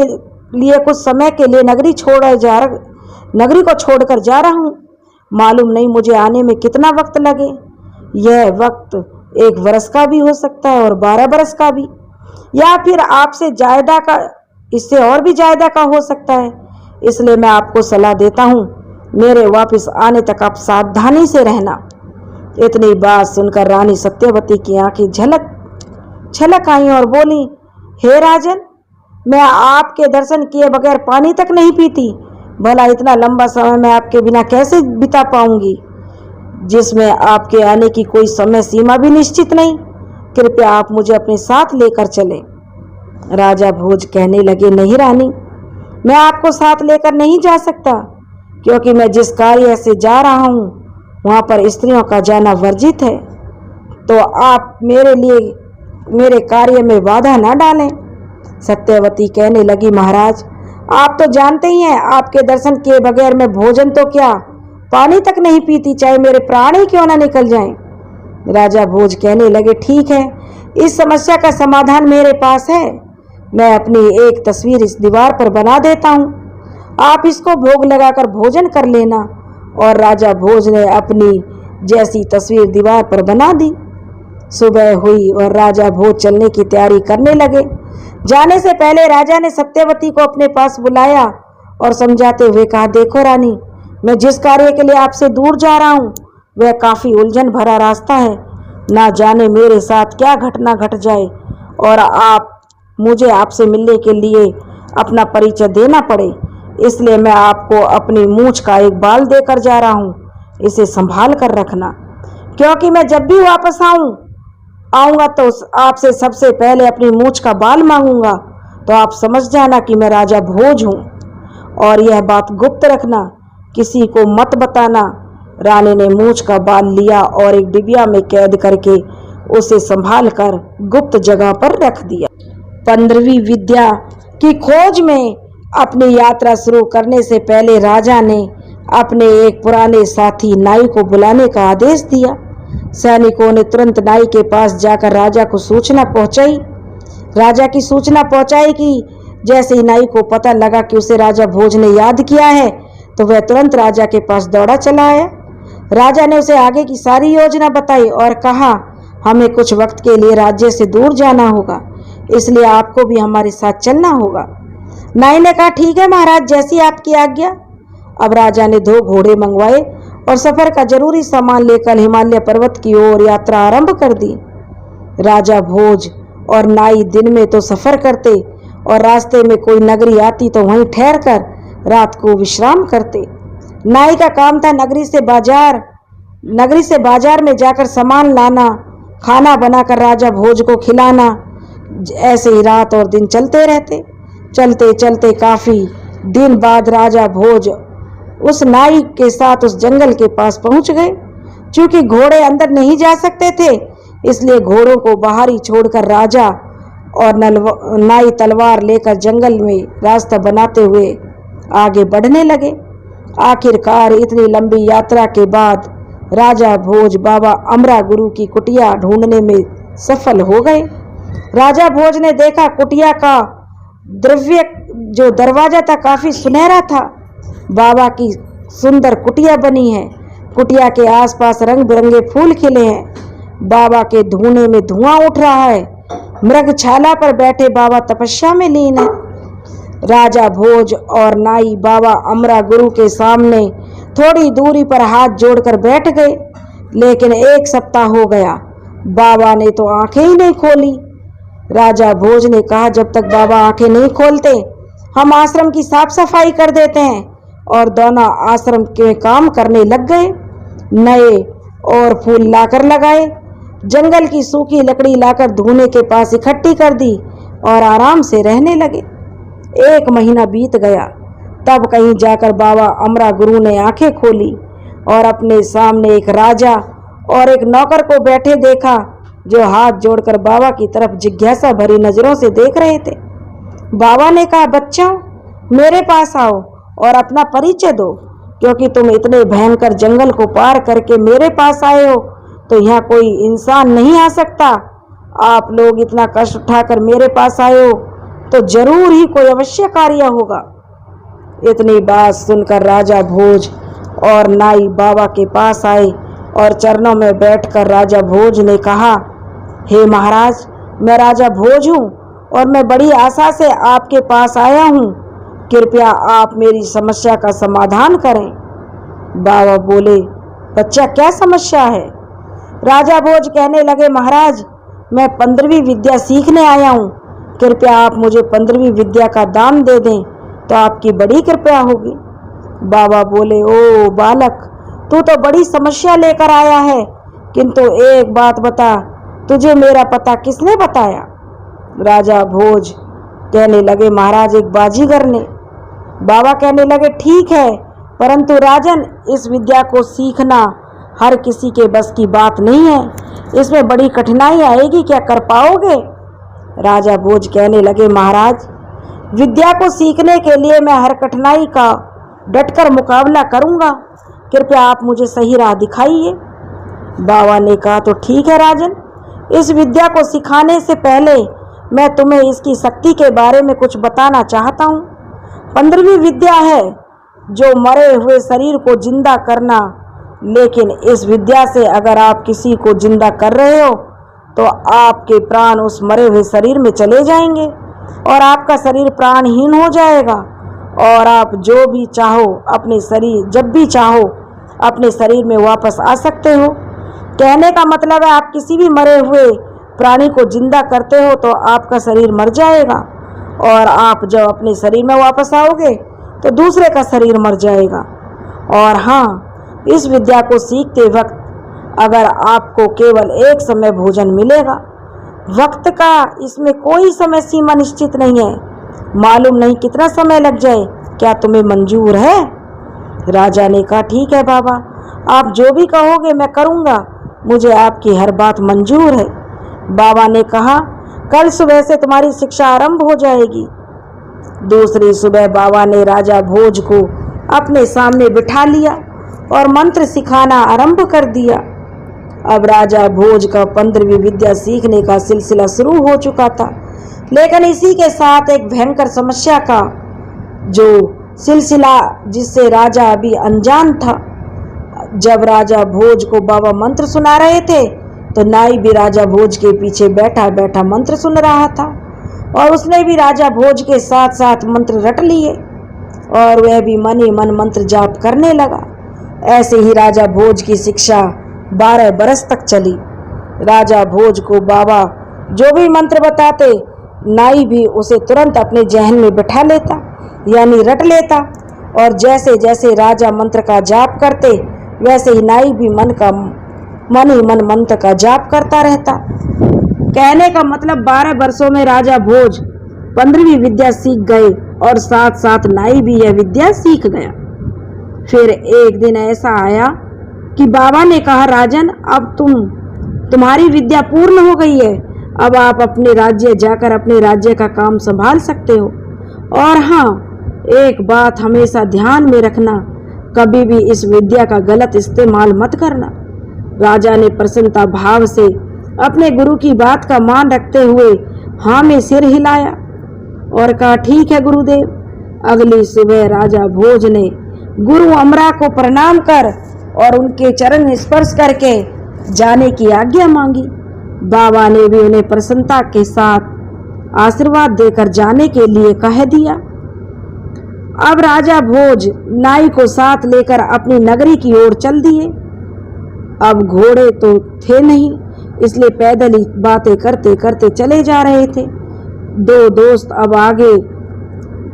लिए कुछ समय के लिए नगरी को छोड़कर जा रहा हूँ। मालूम नहीं मुझे आने में कितना वक्त लगे। यह वक्त 1 वर्ष का भी हो सकता है और 12 बरस का भी, या फिर आपसे ज्यादा का, इससे और भी ज्यादा का हो सकता है। इसलिए मैं आपको सलाह देता हूँ, मेरे वापस आने तक आप सावधानी से रहना। इतनी बात सुनकर रानी सत्यवती की आंखें छलक आई और बोली, हे राजन, मैं आपके दर्शन किए बगैर पानी तक नहीं पीती। भला इतना लंबा समय मैं आपके बिना कैसे बिता पाऊंगी, जिसमें आपके आने की कोई समय सीमा भी निश्चित नहीं। कृपया आप मुझे अपने साथ लेकर चलें। राजा भोज कहने लगे, नहीं रानी, मैं आपको साथ लेकर नहीं जा सकता, क्योंकि मैं जिस कार्य से जा रहा हूँ वहाँ पर स्त्रियों का जाना वर्जित है। तो आप मेरे कार्य में बाधा न डालें। सत्यवती कहने लगी, महाराज, आप तो जानते ही हैं, आपके दर्शन किए बगैर मैं भोजन तो क्या पानी तक नहीं पीती, चाहे मेरे प्राण ही क्यों ना निकल जाएं। राजा भोज कहने लगे, ठीक है, इस समस्या का समाधान मेरे पास है। मैं अपनी एक तस्वीर इस दीवार पर बना देता हूँ, आप इसको भोग लगाकर भोजन कर लेना। और राजा भोज ने अपनी जैसी तस्वीर दीवार पर बना दी। सुबह हुई और राजा भोज चलने की तैयारी करने लगे। जाने से पहले राजा ने सत्यवती को अपने पास बुलाया और समझाते हुए कहा, देखो रानी, मैं जिस कार्य के लिए आपसे दूर जा रहा हूँ वह काफी उलझन भरा रास्ता है। ना जाने मेरे साथ क्या घटना घट जाए और मुझे आपसे मिलने के लिए अपना परिचय देना पड़े। इसलिए मैं आपको अपनी मूंछ का एक बाल देकर जा रहा हूँ, इसे संभाल कर रखना, क्योंकि मैं जब भी वापस आऊँगा तो आपसे सबसे पहले अपनी मूंछ का बाल मांगूंगा। तो आप समझ जाना कि मैं राजा भोज हूँ, और यह बात गुप्त रखना, किसी को मत बताना। रानी ने मूंछ का बाल लिया और एक डिबिया में कैद करके उसे संभाल कर गुप्त जगह पर रख दिया। 15वीं विद्या की खोज में अपनी यात्रा शुरू करने से पहले राजा ने अपने एक पुराने साथी नाई को बुलाने का आदेश दिया। सैनिकों ने तुरंत नाई के पास जाकर राजा की सूचना पहुंचाई कि जैसे ही नाई को पता लगा कि उसे राजा भोज ने याद किया है, तो वह तुरंत राजा के पास दौड़ा चला आया। राजा ने उसे आगे की सारी योजना बताई और कहा, हमें कुछ वक्त के लिए राज्य से दूर जाना होगा, इसलिए आपको भी हमारे साथ चलना होगा। नाई ने कहा, ठीक है महाराज, जैसी आपकी आज्ञा। अब राजा ने 2 घोड़े मंगवाए और सफर का जरूरी सामान लेकर हिमालय पर्वत की ओर यात्रा आरंभ कर दी। राजा भोज और नाई दिन में तो सफर करते और रास्ते में कोई नगरी आती तो वहीं ठहर कर रात को विश्राम करते। नाई का काम था नगरी से बाजार में जाकर सामान लाना, खाना बनाकर राजा भोज को खिलाना। ऐसे ही रात और दिन चलते रहते। चलते चलते काफी दिन बाद राजा भोज उस नाई के साथ उस जंगल के पास पहुंच गए। चूंकि घोड़े अंदर नहीं जा सकते थे, इसलिए घोड़ों को बाहर ही छोड़कर राजा और नाई तलवार लेकर जंगल में रास्ता बनाते हुए आगे बढ़ने लगे। आखिरकार इतनी लंबी यात्रा के बाद राजा भोज बाबा अमरा गुरु की कुटिया ढूंढने में सफल हो गए। राजा भोज ने देखा कुटिया का जो दरवाजा था काफी सुनहरा था। बाबा की सुंदर कुटिया बनी है। कुटिया के आसपास रंग बिरंगे फूल खिले हैं। बाबा के धुएं में धुआं उठ रहा है। मृगछाला पर बैठे बाबा तपस्या में लीन है। राजा भोज और नाई बाबा अमरा गुरु के सामने थोड़ी दूरी पर हाथ जोड़कर बैठ गए। लेकिन 1 सप्ताह हो गया, बाबा ने तो आंखें ही नहीं खोली। राजा भोज ने कहा, जब तक बाबा आंखें नहीं खोलते हम आश्रम की साफ सफाई कर देते हैं। और दोनों आश्रम के काम करने लग गए। नए और फूल लाकर लगाए, जंगल की सूखी लकड़ी लाकर धुने के पास इकट्ठी कर दी और आराम से रहने लगे। 1 महीना बीत गया, तब कहीं जाकर बाबा अमरा गुरु ने आंखें खोली और अपने सामने एक राजा और एक नौकर को बैठे देखा, जो हाथ जोड़कर बाबा की तरफ जिज्ञासा भरी नजरों से देख रहे थे। बाबा ने कहा, बच्चों मेरे पास आओ और अपना परिचय दो, क्योंकि तुम इतने भयंकर जंगल को पार करके मेरे पास आए हो, तो यहाँ कोई इंसान नहीं आ सकता। आप लोग इतना कष्ट उठाकर मेरे पास आए हो, तो जरूर ही कोई अवश्य कार्य होगा। इतनी बात सुनकर राजा भोज और नाई बाबा के पास आए और चरणों में बैठकर राजा भोज ने कहा, हे महाराज, मैं राजा भोज हूँ और मैं बड़ी आशा से आपके पास आया हूँ। कृपया आप मेरी समस्या का समाधान करें। बाबा बोले, बच्चा क्या समस्या है? राजा भोज कहने लगे, महाराज मैं 15वीं विद्या सीखने आया हूँ। कृपया आप मुझे 15वीं विद्या का दान दे दें तो आपकी बड़ी कृपया होगी। बाबा बोले, ओ बालक, तू तो बड़ी समस्या लेकर आया है, किंतु एक बात बता, तुझे मेरा पता किसने बताया? राजा भोज कहने लगे, महाराज एक बाजीगर ने। बाबा कहने लगे, ठीक है, परंतु राजन इस विद्या को सीखना हर किसी के बस की बात नहीं है, इसमें बड़ी कठिनाई आएगी, क्या कर पाओगे? राजा भोज कहने लगे, महाराज विद्या को सीखने के लिए मैं हर कठिनाई का डटकर मुकाबला करूंगा, कृपया आप मुझे सही राह दिखाइए। बाबा ने कहा, तो ठीक है राजन, इस विद्या को सिखाने से पहले मैं तुम्हें इसकी शक्ति के बारे में कुछ बताना चाहता हूँ। 15वीं विद्या है जो मरे हुए शरीर को जिंदा करना, लेकिन इस विद्या से अगर आप किसी को जिंदा कर रहे हो तो आपके प्राण उस मरे हुए शरीर में चले जाएंगे और आपका शरीर प्राणहीन हो जाएगा और आप जो भी चाहो अपने शरीर जब भी चाहो अपने शरीर में वापस आ सकते हो। कहने का मतलब है, आप किसी भी मरे हुए प्राणी को जिंदा करते हो तो आपका शरीर मर जाएगा और आप जब अपने शरीर में वापस आओगे तो दूसरे का शरीर मर जाएगा। और हाँ, इस विद्या को सीखते वक्त अगर आपको केवल एक समय भोजन मिलेगा, वक्त का इसमें कोई समय सीमा निश्चित नहीं है, मालूम नहीं कितना समय लग जाए, क्या तुम्हें मंजूर है? राजा ने कहा, ठीक है बाबा, आप जो भी कहोगे मैं करूँगा, मुझे आपकी हर बात मंजूर है। बाबा ने कहा, कल सुबह से तुम्हारी शिक्षा आरंभ हो जाएगी। दूसरी सुबह बाबा ने राजा भोज को अपने सामने बिठा लिया और मंत्र सिखाना आरंभ कर दिया। अब राजा भोज का 15वीं विद्या सीखने का सिलसिला शुरू हो चुका था, लेकिन इसी के साथ एक भयंकर समस्या का जो सिलसिला जिससे राजा अभी अनजान था। जब राजा भोज को बाबा मंत्र सुना रहे थे तो नाई भी राजा भोज के पीछे बैठा बैठा मंत्र सुन रहा था और उसने भी राजा भोज के साथ साथ मंत्र रट लिए और वह भी मन ही मन मंत्र जाप करने लगा। ऐसे ही राजा भोज की शिक्षा 12 बरस तक चली। राजा भोज को बाबा जो भी मंत्र बताते, नाई भी उसे तुरंत अपने जहन में बिठा लेता, यानी रट लेता, और जैसे जैसे राजा मंत्र का जाप करते वैसे ही नाई भी मन ही मन मंत्र का जाप करता रहता। कहने का मतलब 12 वर्षों में राजा भोज 15वीं विद्या सीख गए और साथ साथ नाई भी यह विद्या सीख गया। फिर एक दिन ऐसा आया कि बाबा ने कहा, राजन अब तुम्हारी विद्या पूर्ण हो गई है, अब आप अपने राज्य जाकर अपने राज्य का काम संभाल सकते हो। और हाँ, एक बात हमेशा ध्यान में रखना, कभी भी इस विद्या का गलत इस्तेमाल मत करना। राजा ने प्रसन्नता भाव से अपने गुरु की बात का मान रखते हुए हाँ में सिर हिलाया और कहा, ठीक है गुरुदेव। अगली सुबह राजा भोज ने गुरु अमरा को प्रणाम कर और उनके चरण स्पर्श करके जाने की आज्ञा मांगी। बाबा ने भी उन्हें प्रसन्नता के साथ आशीर्वाद देकर जाने के लिए कह दिया। अब राजा भोज नाई को साथ लेकर अपनी नगरी की ओर चल दिए। अब घोड़े तो थे नहीं, इसलिए पैदल ही बातें करते करते चले जा रहे थे। दो दोस्त अब आगे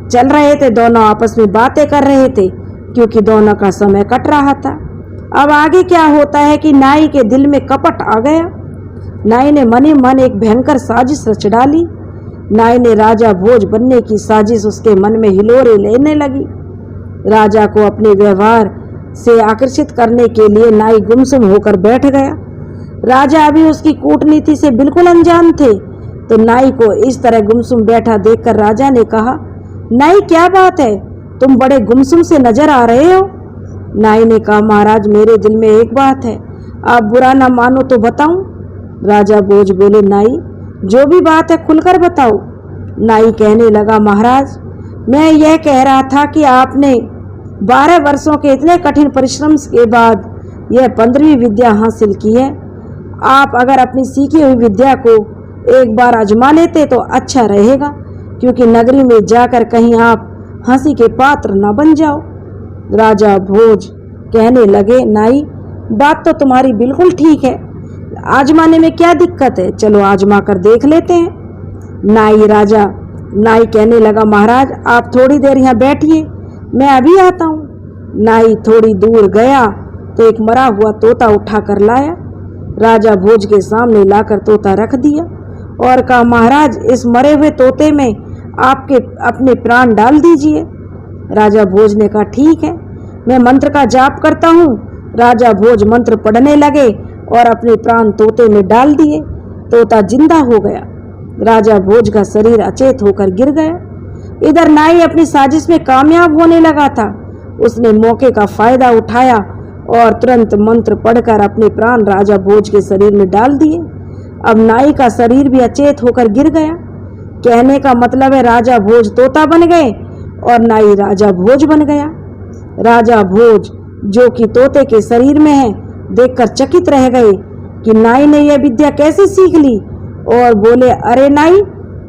चल रहे थे, दोनों आपस में बातें कर रहे थे क्योंकि दोनों का समय कट रहा था। अब आगे क्या होता है कि नाई के दिल में कपट आ गया। नाई ने मन ही मन एक भयंकर साजिश रच डाली। नाई ने राजा भोज बनने की साजिश उसके मन में हिलोरे लेने लगी। राजा को अपने व्यवहार से आकर्षित करने के लिए नाई गुमसुम होकर बैठ गया। राजा अभी उसकी कूटनीति से बिल्कुल अनजान थे, तो नाई को इस तरह गुमसुम बैठा देखकर राजा ने कहा, नाई क्या बात है, तुम बड़े गुमसुम से नजर आ रहे हो। नाई ने कहा, महाराज मेरे दिल में एक बात है, आप बुरा ना मानो तो बताऊं। राजा भोज बोले, नाई जो भी बात है खुलकर बताओ। नाई कहने लगा, महाराज मैं यह कह रहा था कि आपने 12 वर्षों के इतने कठिन परिश्रम के बाद यह 15वीं विद्या हासिल की है। आप अगर अपनी सीखी हुई विद्या को एक बार आजमा लेते तो अच्छा रहेगा, क्योंकि नगरी में जाकर कहीं आप हंसी के पात्र न बन जाओ। राजा भोज कहने लगे, नाई बात तो तुम्हारी बिल्कुल ठीक है, आजमाने में क्या दिक्कत है, चलो आजमा कर देख लेते हैं। नाई कहने लगा, महाराज आप थोड़ी देर यहाँ बैठिए, मैं अभी आता हूँ। नाई थोड़ी दूर गया तो एक मरा हुआ तोता उठा कर लाया। राजा भोज के सामने लाकर तोता रख दिया और कहा, महाराज इस मरे हुए तोते में आपके अपने प्राण डाल दीजिए। राजा भोज ने कहा, ठीक है, मैं मंत्र का जाप करता हूँ। राजा भोज मंत्र पढ़ने लगे और अपने प्राण तोते में डाल दिए। तोता जिंदा हो गया। राजा भोज का शरीर अचेत होकर गिर गया। इधर नाई अपनी साजिश में कामयाब होने लगा था। उसने मौके का फायदा उठाया और तुरंत मंत्र पढ़कर अपने प्राण राजा भोज के शरीर में डाल दिए। अब नाई का शरीर भी अचेत होकर गिर गया। कहने का मतलब है राजा भोज तोता बन गए और नाई राजा भोज बन गया। राजा भोज जो कि तोते के शरीर में है देखकर चकित रह गए कि नाई ने यह विद्या कैसे सीख ली, और बोले, अरे नाई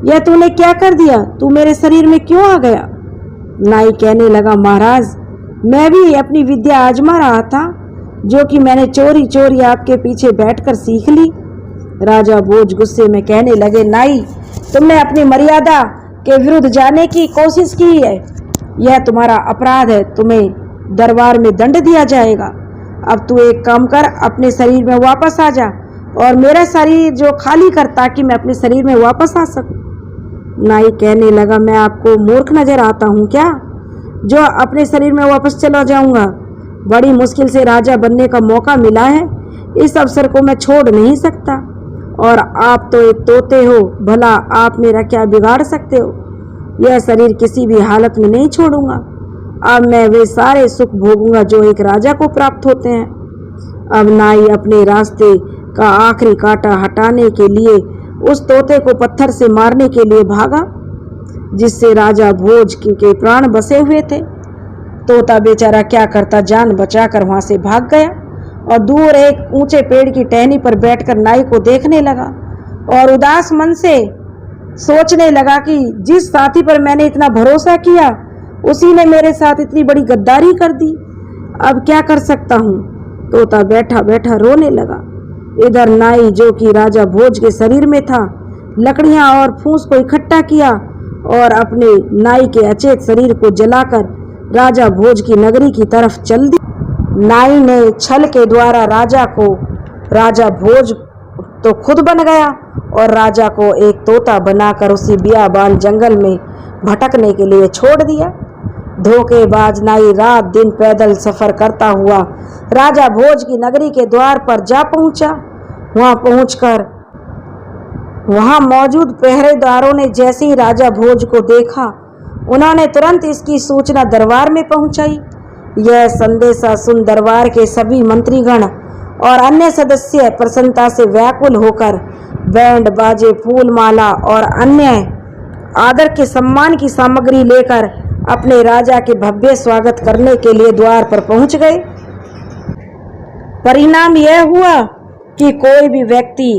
यह तूने क्या कर दिया, तू मेरे शरीर में क्यों आ गया। नाई कहने लगा, महाराज मैं भी अपनी विद्या आजमा रहा था, जो कि मैंने चोरी चोरी आपके पीछे बैठकर सीख ली। राजा भोज गुस्से में कहने लगे, नाई तुमने अपनी मर्यादा के विरुद्ध जाने की कोशिश की है, यह तुम्हारा अपराध है, तुम्हें दरबार में दंड दिया जाएगा। अब तू एक काम कर, अपने शरीर में वापस आ जा और मेरा शरीर जो खाली कर, ताकि मैं अपने शरीर में वापस आ सकूं। नाई कहने लगा, मैं आपको मूर्ख नजर आता हूँ क्या, जो अपने शरीर में वापस चला जाऊंगा। बड़ी मुश्किल से राजा बनने का मौका मिला है, इस अवसर को मैं छोड़ नहीं सकता। और आप तो एक तोते हो, भला आप मेरा क्या बिगाड़ सकते हो। यह शरीर किसी भी हालत में नहीं छोड़ूंगा। अब मैं वे सारे सुख भोगूंगा जो एक राजा को प्राप्त होते हैं। अब नाई अपने रास्ते का आखिरी कांटा हटाने के लिए उस तोते को पत्थर से मारने के लिए भागा, जिससे राजा भोज के प्राण बसे हुए थे। तोता बेचारा क्या करता, जान बचाकर वहां से भाग गया और दूर एक ऊंचे पेड़ की टहनी पर बैठकर नाई को देखने लगा और उदास मन से सोचने लगा कि जिस साथी पर मैंने इतना भरोसा किया उसी ने मेरे साथ इतनी बड़ी गद्दारी कर दी। अब क्या कर सकता हूँ। तोता बैठा बैठा रोने लगा। इधर नाई जो कि राजा भोज के शरीर में था, लकड़ियां और फूस को इकट्ठा किया और अपने नाई के अचेत शरीर को जलाकर राजा भोज की नगरी की तरफ चल दी। नाई ने छल के द्वारा राजा भोज तो खुद बन गया और राजा को एक तोता बनाकर उसी बियाबान जंगल में भटकने के लिए छोड़ दिया। धोखेबाज नाई रात दिन पैदल सफर करता हुआ राजा भोज की नगरी के द्वार पर जा पहुंचा। वहां पहुंचकर वहां मौजूद पहरेदारों ने जैसे ही राजा भोज को देखा, उन्होंने तुरंत इसकी सूचना दरबार में पहुंचाई। यह संदेशा सुन दरबार के सभी मंत्रीगण और अन्य सदस्य प्रसन्नता से व्याकुल होकर बैंड बाजे, फूल माला और अन्य आदर के सम्मान की सामग्री लेकर अपने राजा के भव्य स्वागत करने के लिए द्वार पर पहुंच गए। परिणाम यह हुआ कि कोई भी व्यक्ति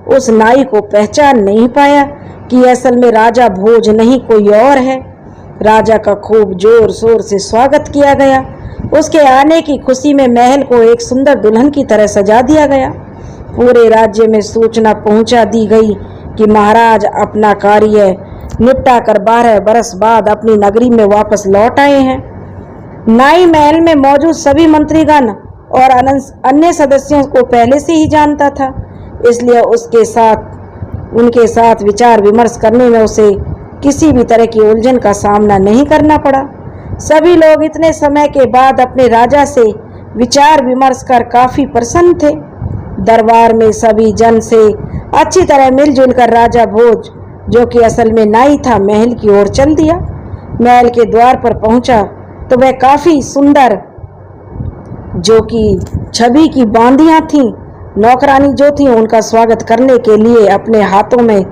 उस नाई को पहचान नहीं पाया कि असल में राजा भोज नहीं कोई और है। राजा का खूब जोर शोर से स्वागत किया गया। उसके आने की खुशी में महल को एक सुंदर दुल्हन की तरह सजा दिया गया पूरे राज्य में सूचना पहुंचा दी गई कि महाराज अपना कार्य निपटा कर 12 बरस बाद अपनी नगरी में वापस लौट आए हैं। नाई महल में मौजूद सभी मंत्रीगण और अन्य सदस्यों को पहले से ही जानता था, इसलिए उनके साथ विचार विमर्श करने में उसे किसी भी तरह की उलझन का सामना नहीं करना पड़ा। सभी लोग इतने समय के बाद अपने राजा से विचार विमर्श कर काफी प्रसन्न थे। दरबार में सभी जन से अच्छी तरह मिलजुल कर राजा भोज, जो कि असल में नाई था, महल की ओर चल दिया। महल के द्वार पर पहुंचा तो वह काफी सुंदर, जो कि छवि की बांदियां थीं, नौकरानी जो थी, उनका स्वागत करने के लिए अपने हाथों में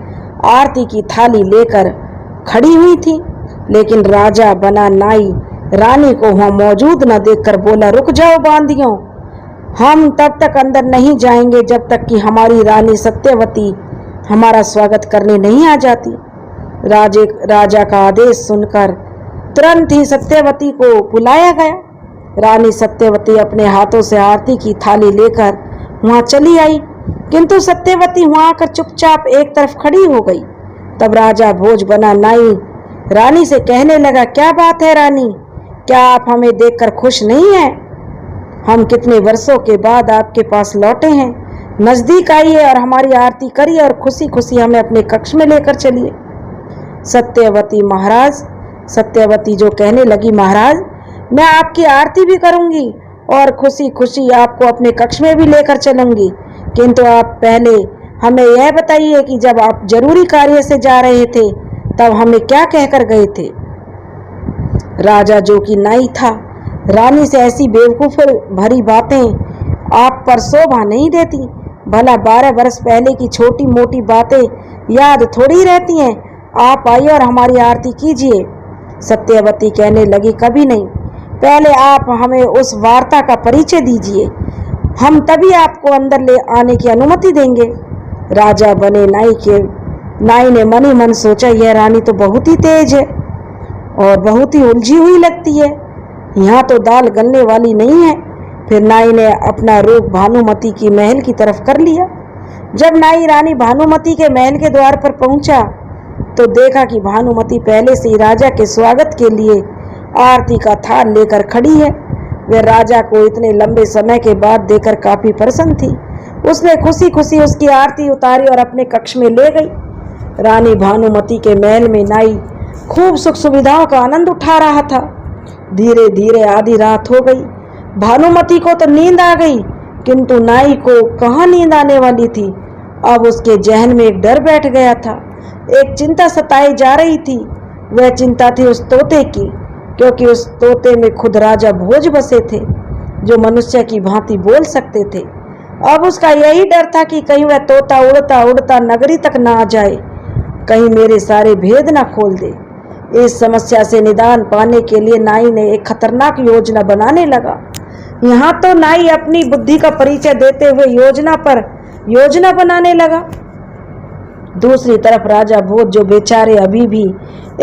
आरती की थाली लेकर खड़ी हुई थी। लेकिन राजा बना नाई रानी को वहां मौजूद न देखकर बोला, रुक जाओ बांदियों, हम तब तक अंदर नहीं जाएंगे जब तक कि हमारी रानी सत्यवती हमारा स्वागत करने नहीं आ जाती। राजा का आदेश सुनकर तुरंत ही सत्यवती को बुलाया गया। रानी सत्यवती अपने हाथों से आरती की थाली लेकर वहां चली आई, किंतु सत्यवती वहां आकर चुपचाप एक तरफ खड़ी हो गई। तब राजा भोज बना नाई रानी से कहने लगा, क्या बात है रानी, क्या आप हमें देखकर खुश नहीं हैं? हम कितने वर्षों के बाद आपके पास लौटे हैं। नजदीक आइए और हमारी आरती करिए और खुशी खुशी हमें अपने कक्ष में लेकर चलिए। सत्यवती जो कहने लगी, महाराज मैं आपकी आरती भी करूंगी और खुशी खुशी आपको अपने कक्ष में भी लेकर चलूंगी, किंतु आप पहले हमें यह बताइए कि जब आप जरूरी कार्य से जा रहे थे तब हमें क्या कहकर गए थे? राजा, जो कि नाई था, रानी से ऐसी बेवकूफ भरी बातें आप पर शोभा नहीं देती। भला 12 बरस पहले की छोटी मोटी बातें याद थोड़ी रहती हैं। आप आइए और हमारी आरती कीजिए। सत्यवती कहने लगी, कभी नहीं, पहले आप हमें उस वार्ता का परिचय दीजिए, हम तभी आपको अंदर ले आने की अनुमति देंगे। राजा बने नाई ने मन ही मन सोचा, यह रानी तो बहुत ही तेज है और बहुत ही उलझी हुई लगती है, यहाँ तो दाल गलने वाली नहीं है। फिर नाई ने अपना रुख भानुमती की महल की तरफ कर लिया। जब नाई रानी भानुमती के महल के द्वार पर पहुंचा तो देखा कि भानुमती पहले से ही राजा के स्वागत के लिए आरती का थाल लेकर खड़ी है। वह राजा को इतने लंबे समय के बाद देखकर काफी प्रसन्न थी। उसने खुशी खुशी उसकी आरती उतारी और अपने कक्ष में ले गई। रानी भानुमती के महल में नाई खूब सुख सुविधाओं का आनंद उठा रहा था। धीरे धीरे आधी रात हो गई। भानुमती को तो नींद आ गई, किंतु नाई को कहाँ नींद आने वाली थी। अब उसके जहन में एक डर बैठ गया था, एक चिंता सताई जा रही थी। वह चिंता थी उस तोते की, क्योंकि उस तोते में खुद राजा भोज बसे थे, जो मनुष्य की भांति बोल सकते थे। अब उसका यही डर था कि कहीं वह तोता उड़ता उड़ता नगरी तक ना आ जाए, कहीं मेरे सारे भेद ना खोल दे। इस समस्या से निदान पाने के लिए नाई ने एक खतरनाक योजना बनाने लगा। यहाँ तो नाई अपनी बुद्धि का परिचय देते हुए योजना बनाने लगा। दूसरी तरफ राजा भोज, जो बेचारे अभी भी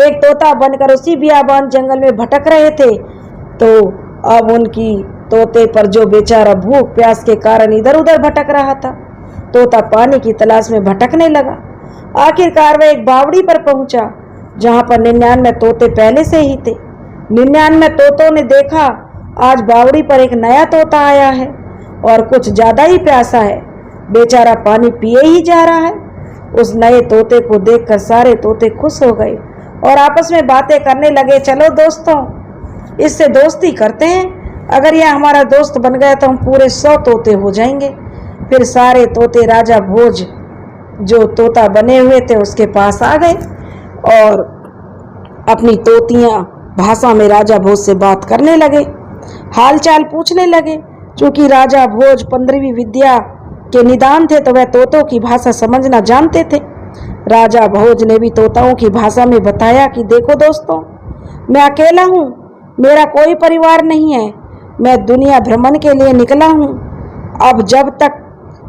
एक तोता बनकर उसी बियाबान जंगल में भटक रहे थे, तो अब उनकी तोते पर, जो बेचारा भूख प्यास के कारण इधर उधर भटक रहा था, तोता पानी की तलाश में भटकने लगा। आखिरकार वह एक बावड़ी पर पहुंचा, जहां पर 99 तोते पहले से ही थे। 99 तोतों ने देखा आज बावड़ी पर एक नया तोता आया है और कुछ ज्यादा ही प्यासा है, बेचारा पानी पिए ही जा रहा है। उस नए तोते को देखकर सारे तोते खुश हो गए और आपस में बातें करने लगे, चलो दोस्तों, इससे दोस्ती करते हैं, अगर यह हमारा दोस्त बन गया तो हम पूरे 100 तोते हो जाएंगे। फिर सारे तोते राजा भोज, जो तोता बने हुए थे, उसके पास आ गए और अपनी तोतियां भाषा में राजा भोज से बात करने लगे, हालचाल पूछने लगे। चूंकि राजा भोज 15वीं विद्या के निदान थे, तो वह तोतों की भाषा समझना जानते थे। राजा भोज ने भी तोताओं की भाषा में बताया कि देखो दोस्तों, मैं अकेला हूँ, मेरा कोई परिवार नहीं है, मैं दुनिया भ्रमण के लिए निकला हूँ। अब जब तक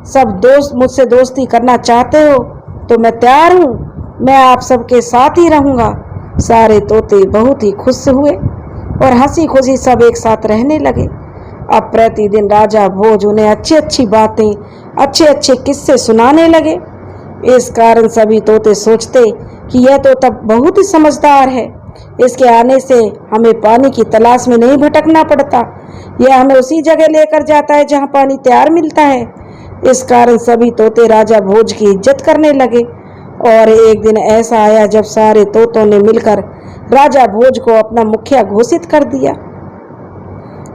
सब दोस्त मुझसे दोस्ती करना चाहते हो तो मैं तैयार हूँ, मैं आप सबके साथ ही रहूँगा। सारे तोते बहुत ही खुश हुए और हंसी खुशी सब एक साथ रहने लगे। अब प्रतिदिन राजा भोज उन्हें अच्छी अच्छी बातें अच्छे अच्छे किस्से सुनाने लगे। इस कारण सभी तोते सोचते कि यह तोता बहुत ही समझदार है, इसके आने से हमें पानी की तलाश में नहीं भटकना पड़ता, यह हमें उसी जगह लेकर जाता है जहाँ पानी तैयार मिलता है। इस कारण सभी तोते राजा भोज की इज्जत करने लगे। और एक दिन ऐसा आया जब सारे तोतों ने मिलकर राजा भोज को अपना मुखिया घोषित कर दिया।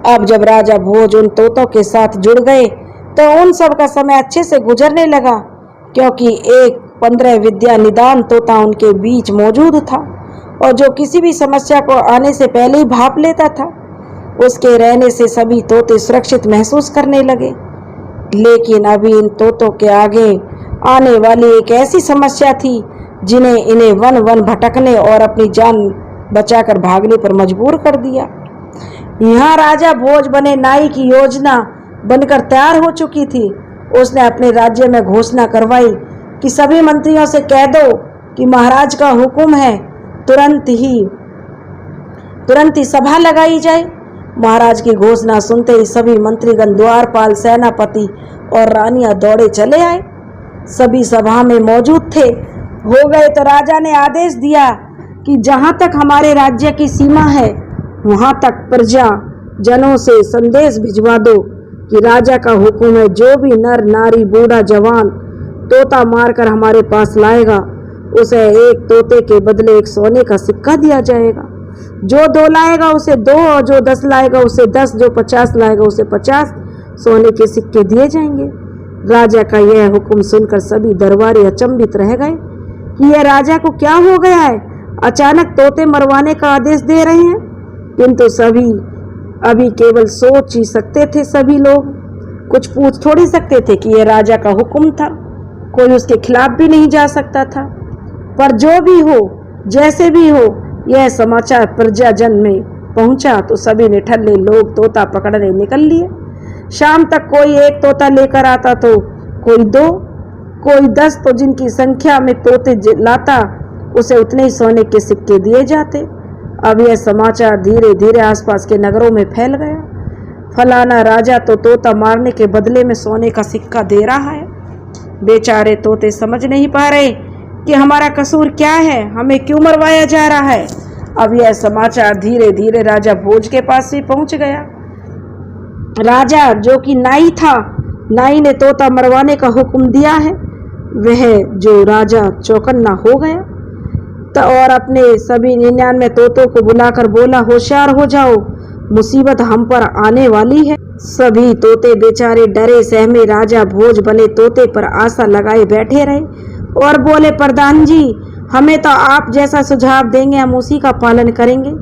अब जब राजा भोज उन तोतों के साथ जुड़ गए तो उन सब का समय अच्छे से गुजरने लगा, क्योंकि एक 15 विद्या निदान तोता उनके बीच मौजूद था और जो किसी भी समस्या को आने से पहले ही भाप लेता था। उसके रहने से सभी तोते सुरक्षित महसूस करने लगे। लेकिन अभी इन तोतों के आगे आने वाली एक ऐसी समस्या थी जिन्हें इन्हें वन वन भटकने और अपनी जान बचाकर भागने पर मजबूर कर दिया। यहाँ राजा भोज बने नाई की योजना बनकर तैयार हो चुकी थी। उसने अपने राज्य में घोषणा करवाई कि सभी मंत्रियों से कह दो कि महाराज का हुक्म है, तुरंत ही सभा लगाई जाए। महाराज की घोषणा सुनते ही सभी मंत्रीगण, द्वारपाल, सेनापति और रानियां दौड़े चले आए। सभी सभा में मौजूद थे। हो गए तो राजा ने आदेश दिया कि जहां तक हमारे राज्य की सीमा है वहां तक प्रजा जनों से संदेश भिजवा दो कि राजा का हुक्म है, जो भी नर नारी बूढ़ा जवान तोता मारकर हमारे पास लाएगा उसे एक तोते के बदले एक सोने का सिक्का दिया जाएगा। जो 2 लाएगा उसे 2 और जो 10 लाएगा उसे 10, जो 50 लाएगा उसे 50 सोने के सिक्के दिए जाएंगे। राजा का यह हुक्म सुनकर सभी दरबारी अचंभित रह गए कि यह राजा को क्या हो गया है, अचानक तोते मरवाने का आदेश दे रहे हैं। किंतु सभी अभी केवल सोच ही सकते थे, सभी लोग कुछ पूछ थोड़ी सकते थे कि यह राजा का हुक्म था, कोई उसके खिलाफ भी नहीं जा सकता था। पर जो भी हो, जैसे भी हो, यह समाचार प्रजाजन में पहुंचा तो सभी निठल्ले लोग तोता पकड़ने निकल लिए। शाम तक कोई 1 तोता लेकर आता तो कोई 2, कोई 10, तो जिनकी संख्या में तोते लाता उसे उतने ही सोने के सिक्के दिए जाते। अब यह समाचार धीरे धीरे आसपास के नगरों में फैल गया। फलाना राजा तो तोता मारने के बदले में सोने का सिक्का दे रहा है। बेचारे तोते समझ नहीं पा रहे कि हमारा कसूर क्या है, हमें क्यों मरवाया जा रहा है। अब यह समाचार धीरे धीरे राजा भोज के पास भी पहुंच गया। राजा जो कि नाई था, नाई ने तोता मरवाने का हुक्म दिया है। वह जो राजा चौकन्ना हो गया और अपने सभी 99 तोतों को बुलाकर बोला, होशियार हो जाओ, मुसीबत हम पर आने वाली है। सभी तोते बेचारे डरे सहमे राजा भोज बने तोते पर आशा लगाए बैठे रहे और बोले, प्रधान जी, हमें तो आप जैसा सुझाव देंगे हम उसी का पालन करेंगे,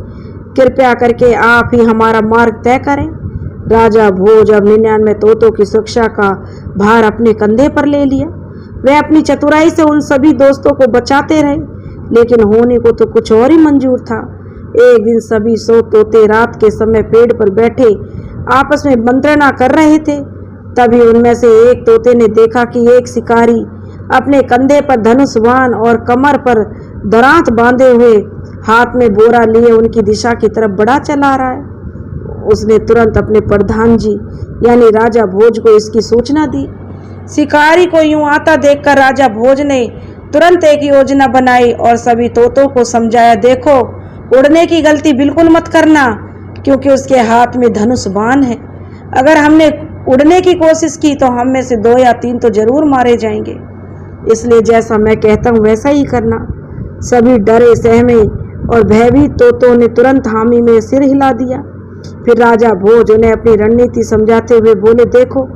कृपया करके आप ही हमारा मार्ग तय करें। राजा भोज अब 99 तोतों की सुरक्षा का भार अपने कंधे पर ले लिया। वह अपनी चतुराई से उन सभी दोस्तों को बचाते रहे, लेकिन होने को तो कुछ और ही मंजूर था। एक दिन सभी 100 तोते रात के समय पेड़ पर बैठे आपस में मंत्रणा कर रहे थे। तभी उनमें से एक तोते ने देखा कि एक शिकारी अपने कंधे पर धनुष बाण और कमर पर दरांत बांधे हुए हाथ में बोरा लिए उनकी दिशा की तरफ बढ़ा चला रहा है। उसने तुरंत अपने प्रधान जी यानी राजा भोज को इसकी सूचना दी। शिकारी को यूं आता देखकर राजा भोज ने तुरंत एक योजना बनाई और सभी तोतों को समझाया, देखो, उड़ने की गलती बिल्कुल मत करना, क्योंकि उसके हाथ में धनुष बाण है। अगर हमने उड़ने की कोशिश की तो हम में से 2 या 3 तो जरूर मारे जाएंगे, इसलिए जैसा मैं कहता हूँ वैसा ही करना। सभी डरे सहमे और भयभीत तोतों ने तुरंत हामी में सिर हिला दिया। फिर राजा भोज उन्हें अपनी रणनीति समझाते हुए बोले, देखो,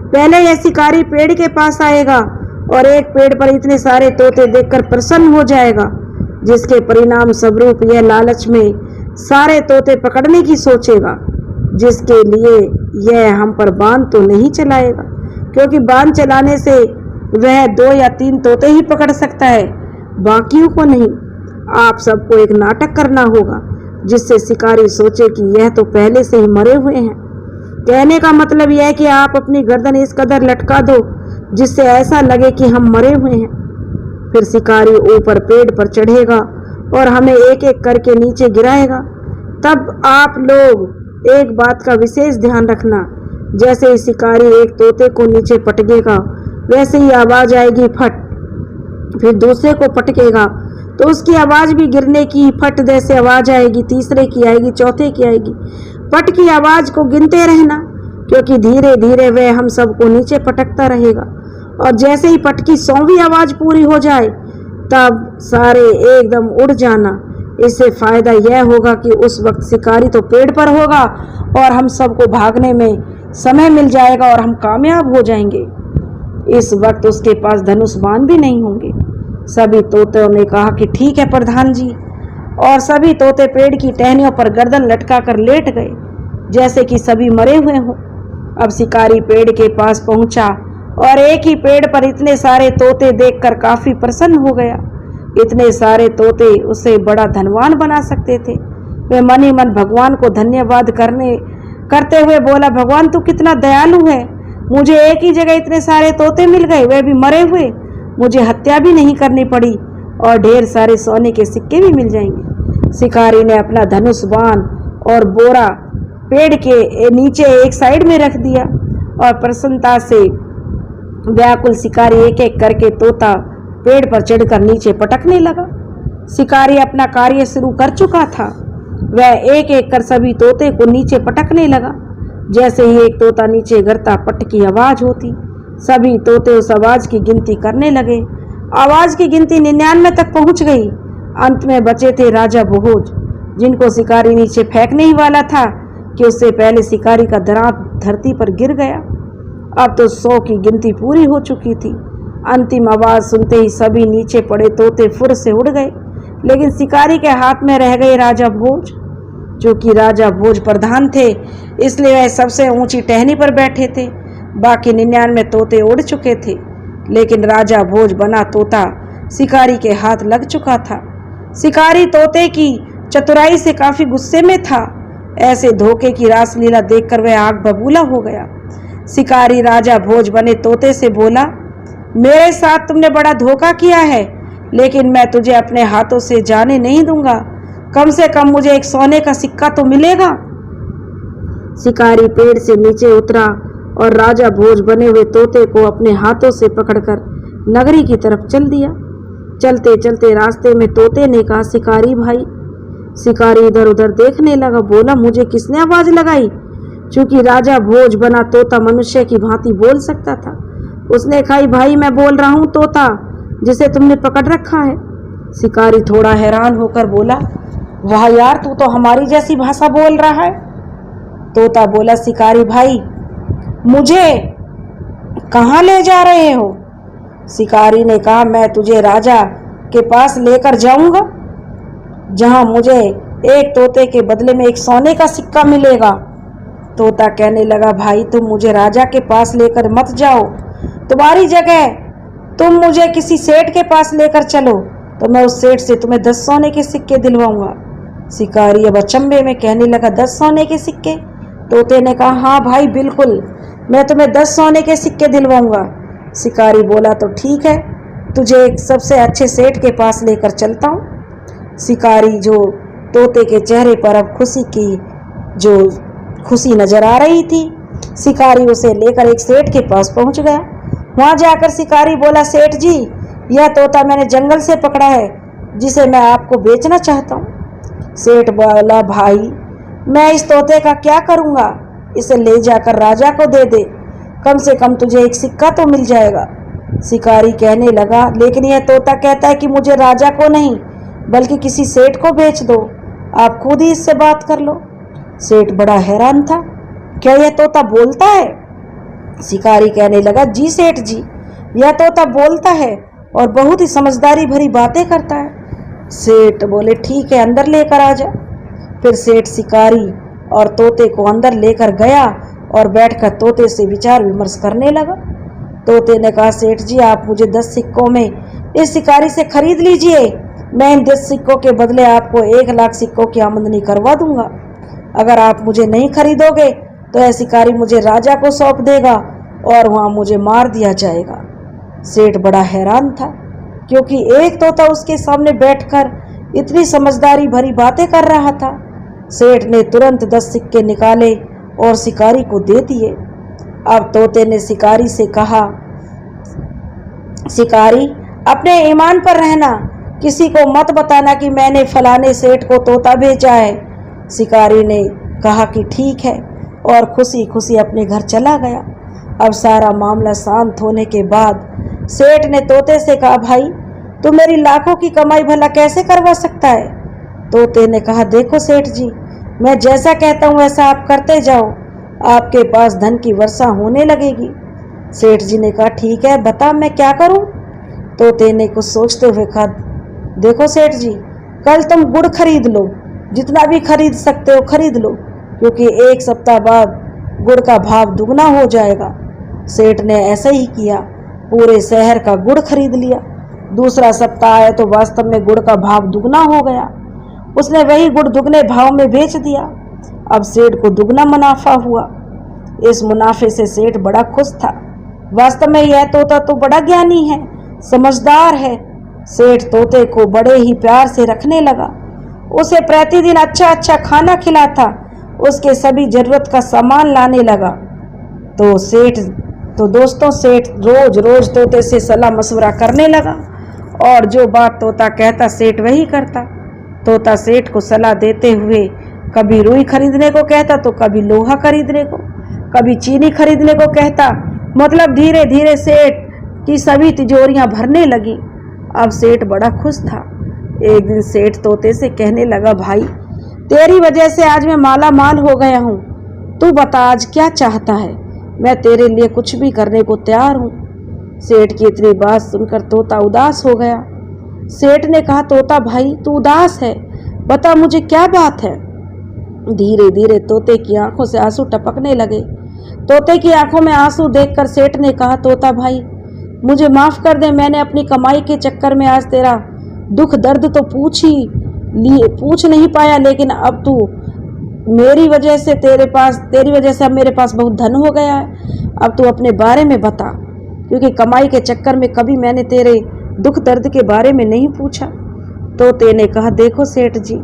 पहले यह शिकारी पेड़ के पास आएगा और एक पेड़ पर इतने सारे तोते देखकर प्रसन्न हो जाएगा, जिसके परिणाम स्वरूप यह लालच में सारे तोते पकड़ने की सोचेगा, जिसके लिए यह हम पर बाण तो नहीं चलाएगा, क्योंकि बाण चलाने से वह 2 या 3 तोते ही पकड़ सकता है, बाकियों को नहीं। आप सबको एक नाटक करना होगा जिससे शिकारी सोचे कि यह तो पहले से ही मरे हुए हैं। कहने का मतलब यह है कि आप अपनी गर्दन इस कदर लटका दो जिससे ऐसा लगे कि हम मरे हुए हैं। फिर शिकारी ऊपर पेड़ पर चढ़ेगा और हमें एक एक करके नीचे गिराएगा। तब आप लोग एक बात का विशेष ध्यान रखना, जैसे ही शिकारी एक तोते को नीचे पटकेगा वैसे ही आवाज आएगी फट, फिर दूसरे को पटकेगा तो उसकी आवाज भी गिरने की फट जैसे आवाज आएगी, तीसरे की आएगी, चौथे की आएगी। पट की आवाज को गिनते रहना, क्योंकि धीरे धीरे वह हम सबको नीचे पटकता रहेगा। और जैसे ही पट की 100वीं आवाज पूरी हो जाए तब सारे एकदम उड़ जाना। इससे फायदा यह होगा कि उस वक्त शिकारी तो पेड़ पर होगा और हम सबको भागने में समय मिल जाएगा और हम कामयाब हो जाएंगे। इस वक्त उसके पास धनुष बाण भी नहीं होंगे। सभी तोतों ने कहा कि ठीक है प्रधान जी, और सभी तोते पेड़ की टहनियों पर गर्दन लटका कर लेट गए जैसे कि सभी मरे हुए हों। अब शिकारी पेड़ के पास पहुंचा और एक ही पेड़ पर इतने सारे तोते देखकर काफी प्रसन्न हो गया। इतने सारे तोते उसे बड़ा धनवान बना सकते थे। वह मन ही मन भगवान को धन्यवाद करते हुए बोला, भगवान तू कितना दयालु है, मुझे एक ही जगह इतने सारे तोते मिल गए, वे भी मरे हुए, मुझे हत्या भी नहीं करनी पड़ी और ढेर सारे सोने के सिक्के भी मिल जाएंगे। शिकारी ने अपना धनुष बाण और बोरा पेड़ के नीचे एक साइड में रख दिया और प्रसन्नता से व्याकुल शिकारी एक एक करके तोता पेड़ पर चढ़कर नीचे पटकने लगा। शिकारी अपना कार्य शुरू कर चुका था। वह एक एक कर सभी तोते को नीचे पटकने लगा। जैसे ही एक तोता नीचे गिरता पट की आवाज होती, सभी तोते उस आवाज की गिनती करने लगे। आवाज की गिनती 99 तक पहुंच गई। अंत में बचे थे राजा भोज, जिनको शिकारी नीचे फेंकने ही वाला था कि उससे पहले शिकारी का दांत धरती पर गिर गया। अब तो 100 की गिनती पूरी हो चुकी थी। अंतिम आवाज सुनते ही सभी नीचे पड़े तोते फुर से उड़ गए, लेकिन शिकारी के हाथ में रह गए राजा भोज। क्योंकि राजा भोज प्रधान थे, इसलिए वह सबसे ऊंची टहनी पर बैठे थे। बाकी 99 तोते उड़ चुके थे, लेकिन राजा भोज बना तोता शिकारी के हाथ लग चुका था। शिकारी तोते की चतुराई से काफी गुस्से में था। ऐसे धोखे की रासलीला देखकर वह आग बबूला हो गया। शिकारी राजा भोज बने तोते से बोला, मेरे साथ तुमने बड़ा धोखा किया है, लेकिन मैं तुझे अपने हाथों से जाने नहीं दूंगा। कम से कम मुझे एक सोने का सिक्का तो मिलेगा। शिकारी पेड़ से नीचे उतरा और राजा भोज बने हुए तोते को अपने हाथों से पकड़कर नगरी की तरफ चल दिया। चलते चलते रास्ते में तोते ने कहा, शिकारी भाई। शिकारी इधर उधर देखने लगा, बोला, मुझे किसने आवाज लगाई? चूंकि राजा भोज बना तोता मनुष्य की भांति बोल सकता था, उसने कहा, भाई मैं बोल रहा हूं तोता जिसे तुमने पकड़ रखा है। शिकारी थोड़ा हैरान होकर बोला, वाह यार, तू तो हमारी जैसी भाषा बोल रहा है। तोता बोला, शिकारी भाई मुझे कहाँ ले जा रहे हो? शिकारी ने कहा, मैं तुझे राजा के पास लेकर जाऊंगा, जहां मुझे एक तोते के बदले में एक सोने का सिक्का मिलेगा। तोता कहने लगा, भाई तुम मुझे राजा के पास लेकर मत जाओ, तुम्हारी जगह तुम मुझे किसी सेठ के पास लेकर चलो तो मैं उस सेठ से तुम्हें 10 सोने के सिक्के दिलवाऊंगा। शिकारी अब अचंभे में कहने लगा, 10 सोने के सिक्के? तोते ने कहा, हाँ भाई बिल्कुल, मैं तुम्हें 10 सोने के सिक्के दिलवाऊंगा। शिकारी बोला, तो ठीक है, तुझे एक सबसे अच्छे सेठ के पास लेकर चलता हूँ। शिकारी जो तोते के चेहरे पर अब खुशी नजर आ रही थी, शिकारी उसे लेकर एक सेठ के पास पहुंच गया। वहां जाकर शिकारी बोला, सेठ जी, यह तोता मैंने जंगल से पकड़ा है, जिसे मैं आपको बेचना चाहता हूँ। सेठ बोला, भाई मैं इस तोते का क्या करूँगा, इसे ले जाकर राजा को दे दे, कम से कम तुझे एक सिक्का तो मिल जाएगा। शिकारी कहने लगा, लेकिन यह तोता कहता है कि मुझे राजा को नहीं बल्कि किसी सेठ को बेच दो, आप खुद ही इससे बात कर लो। सेठ बड़ा हैरान था, क्या यह तोता बोलता है? शिकारी कहने लगा, जी सेठ जी, यह तोता बोलता है और बहुत ही समझदारी भरी बातें करता है। सेठ बोले, ठीक है, अंदर लेकर आ जा। फिर सेठ शिकारी और तोते को अंदर लेकर गया और बैठकर तोते से विचार विमर्श करने लगा। तोते ने कहा, सेठ जी, आप मुझे 10 सिक्कों में इस शिकारी से खरीद लीजिए, मैं इन 10 सिक्कों के बदले आपको 1 लाख सिक्कों की आमदनी करवा दूंगा। अगर आप मुझे नहीं खरीदोगे तो यह शिकारी मुझे राजा को सौंप देगा और वहां मुझे मार दिया जाएगा। सेठ बड़ा हैरान था, क्योंकि एक तोता उसके सामने बैठकर इतनी समझदारी भरी बातें कर रहा था। सेठ ने तुरंत 10 सिक्के निकाले और शिकारी को दे दिए। अब तोते ने शिकारी से कहा, शिकारी, अपने ईमान पर रहना, किसी को मत बताना कि मैंने फलाने सेठ को तोता बेचा है। शिकारी ने कहा कि ठीक है और खुशी खुशी अपने घर चला गया। अब सारा मामला शांत होने के बाद सेठ ने तोते से कहा, भाई तू मेरी लाखों की कमाई भला कैसे करवा सकता है? तोते ने कहा, देखो सेठ जी, मैं जैसा कहता हूँ वैसा आप करते जाओ, आपके पास धन की वर्षा होने लगेगी। सेठ जी ने कहा, ठीक है, बता मैं क्या करूं? तोते ने कुछ सोचते हुए कहा, देखो सेठ जी, कल तुम गुड़ खरीद लो, जितना भी खरीद सकते हो खरीद लो, क्योंकि एक सप्ताह बाद गुड़ का भाव दुगना हो जाएगा। सेठ ने ऐसा ही किया, पूरे शहर का गुड़ खरीद लिया। दूसरा सप्ताह आया तो वास्तव में गुड़ का भाव दुगना हो गया। उसने वही गुड़ दुगने भाव में बेच दिया। अब सेठ को दुगना मुनाफा हुआ। इस मुनाफे से सेठ बड़ा खुश था। वास्तव में यह तोता तो बड़ा ज्ञानी है, समझदार है। सेठ तोते को बड़े ही प्यार से रखने लगा, उसे प्रतिदिन अच्छा अच्छा खाना खिलाता, उसके सभी जरूरत का सामान लाने लगा। तो दोस्तों सेठ रोज रोज तोते से सलाह मशवरा करने लगा और जो बात तोता कहता सेठ वही करता। तोता सेठ को सलाह देते हुए कभी रुई खरीदने को कहता तो कभी लोहा खरीदने को, कभी चीनी खरीदने को कहता। मतलब धीरे धीरे सेठ की सभी तिजोरियां भरने लगी। अब सेठ बड़ा खुश था। एक दिन सेठ तोते से कहने लगा, भाई तेरी वजह से आज मैं माला माल हो गया हूँ, तू बता आज क्या चाहता है, मैं तेरे लिए कुछ भी करने को तैयार हूँ। सेठ की इतनी बात सुनकर तोता उदास हो गया। सेठ ने कहा, तोता भाई तू उदास है, बता मुझे क्या बात है। धीरे धीरे तोते की आंखों से आंसू टपकने लगे। तोते की आंखों में आंसू देखकर सेठ ने कहा, तोता भाई मुझे माफ कर दे, मैंने अपनी कमाई के चक्कर में आज तेरा दुख दर्द तो पूछ नहीं पाया, लेकिन अब तू तेरी वजह से अब मेरे पास बहुत धन हो गया है। अब तू अपने बारे में बता, क्योंकि कमाई के चक्कर में कभी मैंने तेरे दुख दर्द के बारे में नहीं पूछा। तोते ने कहा, देखो सेठ जी,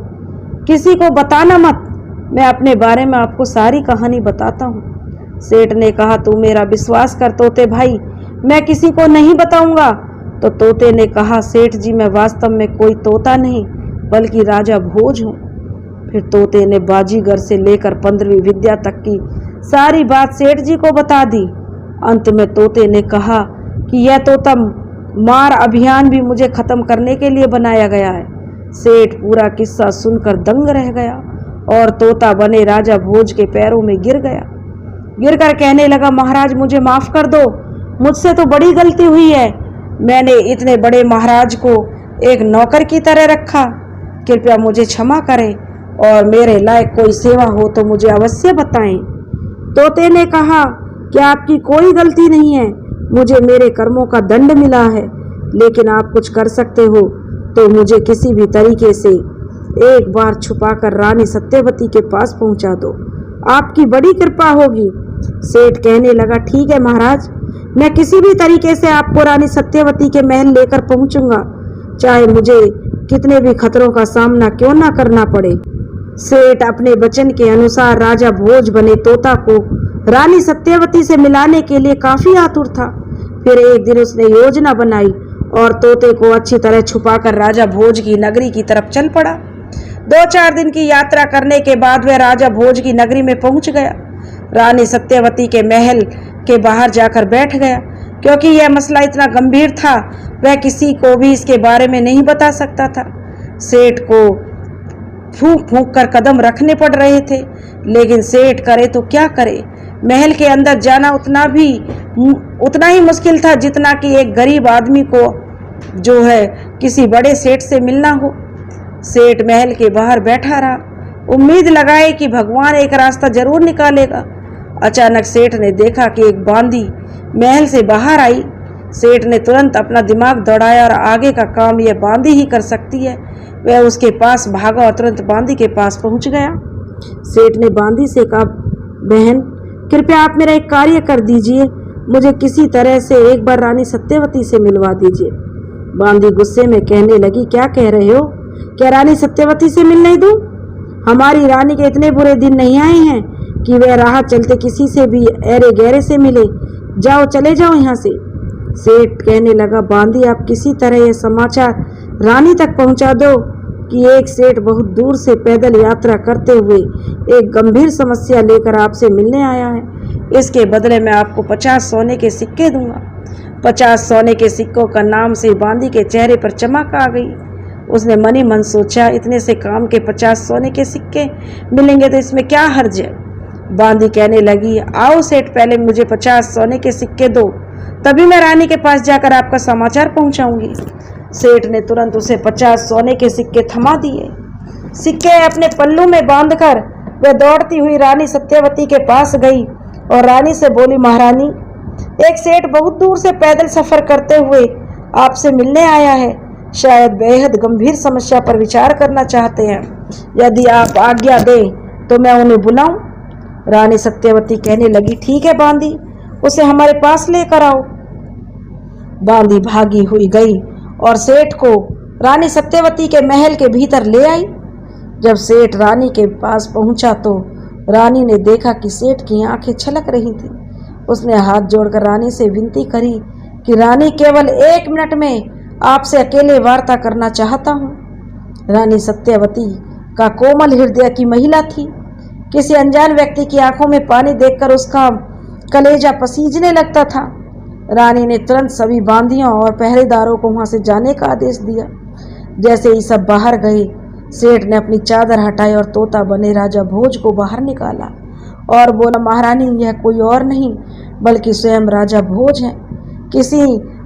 किसी को बताना मत, मैं अपने बारे में आपको सारी कहानी बताता हूँ। सेठ ने कहा, तू मेरा विश्वास कर तोते भाई, मैं किसी को नहीं बताऊंगा। तो तोते ने कहा, सेठ जी मैं वास्तव में कोई तोता नहीं बल्कि राजा भोज हूँ। फिर तोते ने बाजीगर से लेकर 15वीं विद्या तक की सारी बात सेठ जी को बता दी। अंत में तोते ने कहा कि यह तोता मार अभियान भी मुझे खत्म करने के लिए बनाया गया है। सेठ पूरा किस्सा सुनकर दंग रह गया और तोता बने राजा भोज के पैरों में गिर गया। गिरकर कहने लगा, महाराज मुझे माफ कर दो, मुझसे तो बड़ी गलती हुई है, मैंने इतने बड़े महाराज को एक नौकर की तरह रखा, कृपया मुझे क्षमा करें और मेरे लायक कोई सेवा हो तो मुझे अवश्य बताएं। तोते ने कहा कि आपकी कोई गलती नहीं है, मुझे मेरे कर्मों का दंड मिला है, लेकिन आप कुछ कर सकते हो तो मुझे किसी भी तरीके से एक बार छुपाकर रानी सत्यवती के पास पहुंचा दो, आपकी बड़ी कृपा होगी। सेठ कहने लगा, ठीक है महाराज, मैं किसी भी तरीके से आपको रानी सत्यवती के महल लेकर पहुंचूंगा, चाहे मुझे कितने भी खतरों का सामना क्यों ना करना पड़े। सेठ अपने वचन के अनुसार राजा भोज बने तोता को रानी सत्यवती से मिलाने के लिए काफी आतुर था। फिर एक दिन उसने योजना बनाई और तोते को अच्छी तरह छुपाकर राजा भोज की नगरी की तरफ चल पड़ा। 2-4 दिन की यात्रा करने के बाद वह राजा भोज की नगरी में पहुंच गया। रानी सत्यवती के महल के बाहर जाकर बैठ गया। क्योंकि यह मसला इतना गंभीर था, वह किसी को भी इसके बारे में नहीं बता सकता था। सेठ को फूंक फूंक कर कदम रखने पड़ रहे थे, लेकिन सेठ करे तो क्या करे, महल के अंदर जाना उतना ही मुश्किल था जितना कि एक गरीब आदमी को जो है किसी बड़े सेठ से मिलना हो। सेठ महल के बाहर बैठा रहा, उम्मीद लगाए कि भगवान एक रास्ता जरूर निकालेगा। अचानक सेठ ने देखा कि एक बांदी महल से बाहर आई। सेठ ने तुरंत अपना दिमाग दौड़ाया और आगे का काम यह बांदी ही कर सकती है। वह उसके पास भागा और तुरंत बांदी के पास पहुंच गया। सेठ ने बांदी से कहा, बहन कृपया आप मेरा एक कार्य कर दीजिए, मुझे किसी तरह से एक बार रानी सत्यवती से मिलवा दीजिए। बांदी गुस्से में कहने लगी, क्या कह रहे हो, क्या रानी सत्यवती से मिलने दूं? हमारी रानी के इतने बुरे दिन नहीं आए हैं कि वह राह चलते किसी से भी ऐरे गहरे से मिले, जाओ चले जाओ यहाँ से। सेठ कहने लगा, बांदी आप किसी तरह यह समाचार रानी तक पहुंचा दो कि एक सेठ बहुत दूर से पैदल यात्रा करते हुए एक गंभीर समस्या लेकर आपसे मिलने आया है। इसके बदले मैं आपको 50 सोने के सिक्के दूंगा। 50 सोने के सिक्कों का नाम से बांदी के चेहरे पर चमक आ गई। उसने मनी मन सोचा, इतने से काम के 50 सोने के सिक्के मिलेंगे तो इसमें क्या हर्ज है। बांदी कहने लगी, आओ सेठ, पहले मुझे 50 सोने के सिक्के दो, तभी मैं रानी के पास जाकर आपका समाचार पहुंचाऊंगी। सेठ ने तुरंत उसे 50 सोने के सिक्के थमा दिए। सिक्के अपने पल्लू में बांधकर वह दौड़ती हुई रानी सत्यवती के पास गई और रानी से बोली, महारानी, एक सेठ बहुत दूर से पैदल सफर करते हुए आपसे मिलने आया है। शायद बेहद गंभीर समस्या पर विचार करना चाहते हैं। यदि आप आज्ञा दें तो मैं उन्हें बुलाऊं। रानी सत्यवती कहने लगी, ठीक है बांदी, उसे हमारे पास लेकर आओ। बांदी भागी हुई गई और सेठ को रानी सत्यवती के महल के भीतर ले आई। जब सेठ रानी के पास पहुंचा तो रानी ने देखा कि सेठ की आंखें छलक रही थी। उसने हाथ जोड़कर रानी से विनती करी कि रानी, केवल 1 मिनट में आपसे अकेले वार्ता करना चाहता हूँ। रानी सत्यवती का कोमल हृदय की महिला थी। किसी अनजान व्यक्ति की आंखों में पानी देखकर उसका कलेजा पसीजने लगता था। रानी ने तुरंत सभी बांदियों और पहरेदारों को वहां से जाने का आदेश दिया। जैसे ही सब बाहर गए, सेठ ने अपनी चादर हटाई और तोता बने राजा भोज को बाहर निकाला और बोला, महारानी, यह कोई और नहीं बल्कि स्वयं राजा भोज हैं। किसी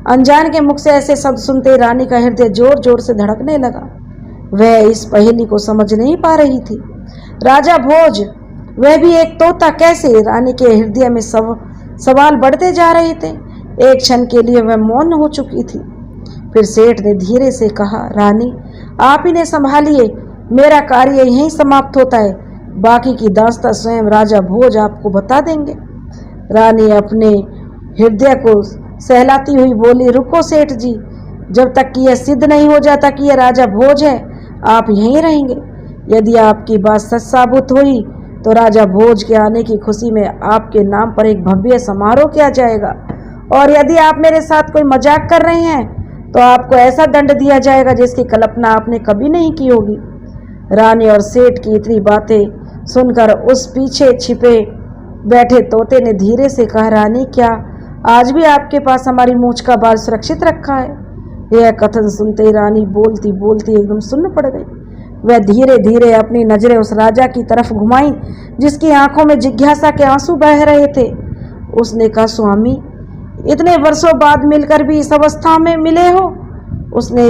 अनजान के मुख से ऐसे शब्द सुनते रानी का हृदय जोर जोर से धड़कने लगा। वह इस पहेली को समझ नहीं पा रही थी। राजा भोज, वह भी एक तोता, कैसे? रानी के हृदय में सवाल बढ़ते जा रहे थे। एक क्षण के लिए वह मौन हो चुकी थी। फिर सेठ ने धीरे से कहा, रानी, आप इन्हें संभालिए, मेरा कार्य यहीं समाप्त होता है। बाकी की दास्तां स्वयं राजा भोज आपको बता देंगे। रानी अपने हृदय को सहलाती हुई बोली, रुको सेठ जी, जब तक कि यह सिद्ध नहीं हो जाता कि यह राजा भोज है, आप यहीं रहेंगे। यदि आपकी बात सच साबित हुई तो राजा भोज के आने की खुशी में आपके नाम पर एक भव्य समारोह किया जाएगा, और यदि आप मेरे साथ कोई मजाक कर रहे हैं तो आपको ऐसा दंड दिया जाएगा जिसकी कल्पना आपने कभी नहीं की होगी। रानी और सेठ की इतनी बातें सुनकर उस पीछे छिपे बैठे तोते ने धीरे से कहा, रानी, क्या आज भी आपके पास हमारी मूंछ का बाल सुरक्षित रखा है? यह कथन सुनते ही रानी बोलती बोलती एकदम सुन्न पड़ गई। वह धीरे धीरे अपनी नजरें उस राजा की तरफ घुमाई जिसकी आंखों में जिज्ञासा के आंसू बह रहे थे। उसने कहा, स्वामी, इतने वर्षों बाद मिलकर भी इस अवस्था में मिले हो? उसने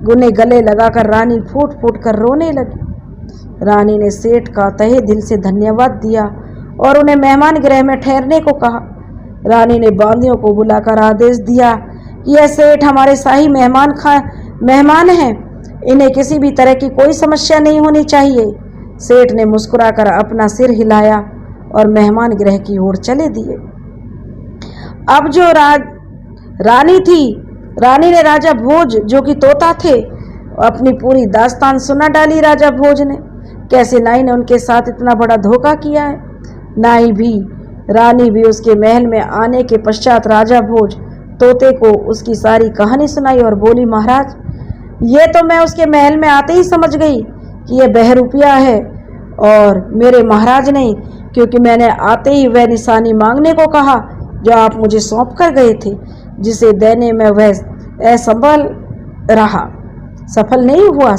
उन्हें गले लगाकर रानी फूट फूट कर रोने लगी। रानी ने सेठ का तहे दिल से धन्यवाद दिया और उन्हें मेहमान गृह में ठहरने को कहा। रानी ने बांदियों को बुलाकर आदेश दिया कि यह सेठ हमारे शाही मेहमान हैं, इन्हें किसी भी तरह की कोई समस्या नहीं होनी चाहिए। सेठ ने मुस्कुराकर अपना सिर हिलाया और मेहमान गृह की ओर चले दिए। अब जो रानी थी, रानी ने राजा भोज, जो कि तोता थे, अपनी पूरी दास्तान सुना डाली। राजा भोज ने कैसे नाई ने उनके साथ इतना बड़ा धोखा किया है। नाई भी, रानी भी उसके महल में आने के पश्चात राजा भोज तोते को उसकी सारी कहानी सुनाई और बोली, महाराज, ये तो मैं उसके महल में आते ही समझ गई कि यह बहरूपिया है और मेरे महाराज नहीं, क्योंकि मैंने आते ही वह निशानी मांगने को कहा जो आप मुझे सौंप कर गए थे, जिसे देने में वह असफल रहा, सफल नहीं हुआ।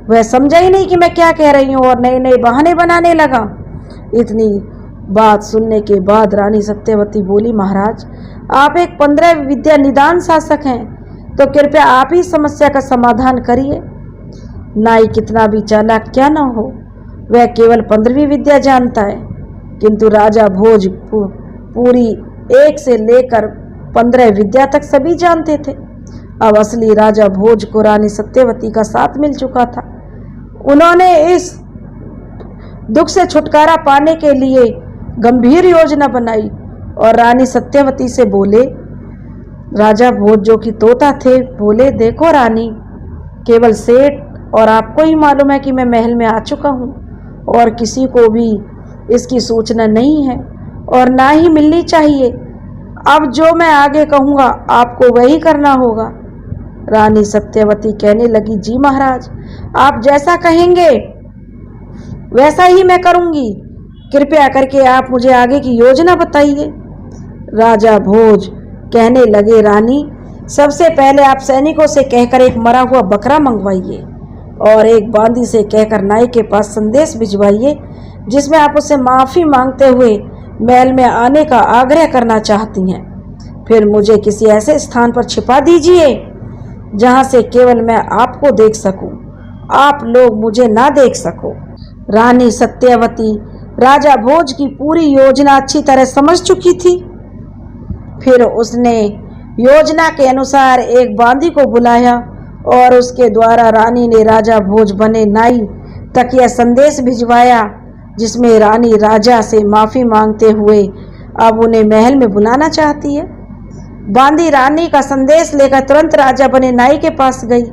वह समझा ही नहीं कि मैं क्या कह रही हूँ और नए नए बहाने बनाने लगा। इतनी बात सुनने के बाद रानी सत्यवती बोली, महाराज, आप एक 15 विद्या निदान शासक हैं, तो कृपया आप ही समस्या का समाधान करिए। नाई कितना भी चालाक क्या न हो, वह केवल 15वीं विद्या जानता है, किंतु राजा भोज पूरी 1 से लेकर 15 विद्या तक सभी जानते थे। अब असली राजा भोज को रानी सत्यवती का साथ मिल चुका था। उन्होंने इस दुख से छुटकारा पाने के लिए गंभीर योजना बनाई और रानी सत्यवती से बोले, राजा भोज, जो कि तोता थे, बोले, देखो रानी, केवल सेठ और आपको ही मालूम है कि मैं महल में आ चुका हूँ और किसी को भी इसकी सूचना नहीं है और ना ही मिलनी चाहिए। अब जो मैं आगे कहूँगा आपको वही करना होगा। रानी सत्यवती कहने लगी, जी महाराज, आप जैसा कहेंगे वैसा ही मैं करूंगी। कृपया करके आप मुझे आगे की योजना बताइए। राजा भोज कहने लगे, रानी, सबसे पहले आप सैनिकों से कहकर एक मरा हुआ बकरा मंगवाइए और एक बांदी से कहकर नाई के पास संदेश भिजवाइए जिसमें आप उससे माफ़ी मांगते हुए महल में आने का आग्रह करना चाहती हैं। फिर मुझे किसी ऐसे स्थान पर छिपा दीजिए जहां से केवल मैं आपको देख सकूं, आप लोग मुझे ना देख सको। रानी सत्यवती राजा भोज की पूरी योजना अच्छी तरह समझ चुकी थी। फिर उसने योजना के अनुसार एक बांदी को बुलाया और उसके द्वारा रानी ने राजा भोज बने नाई तक यह संदेश भिजवाया जिसमें रानी राजा से माफ़ी मांगते हुए अब उन्हें महल में बुलाना चाहती है। बांदी रानी का संदेश लेकर तुरंत राजा बने नाई के पास गई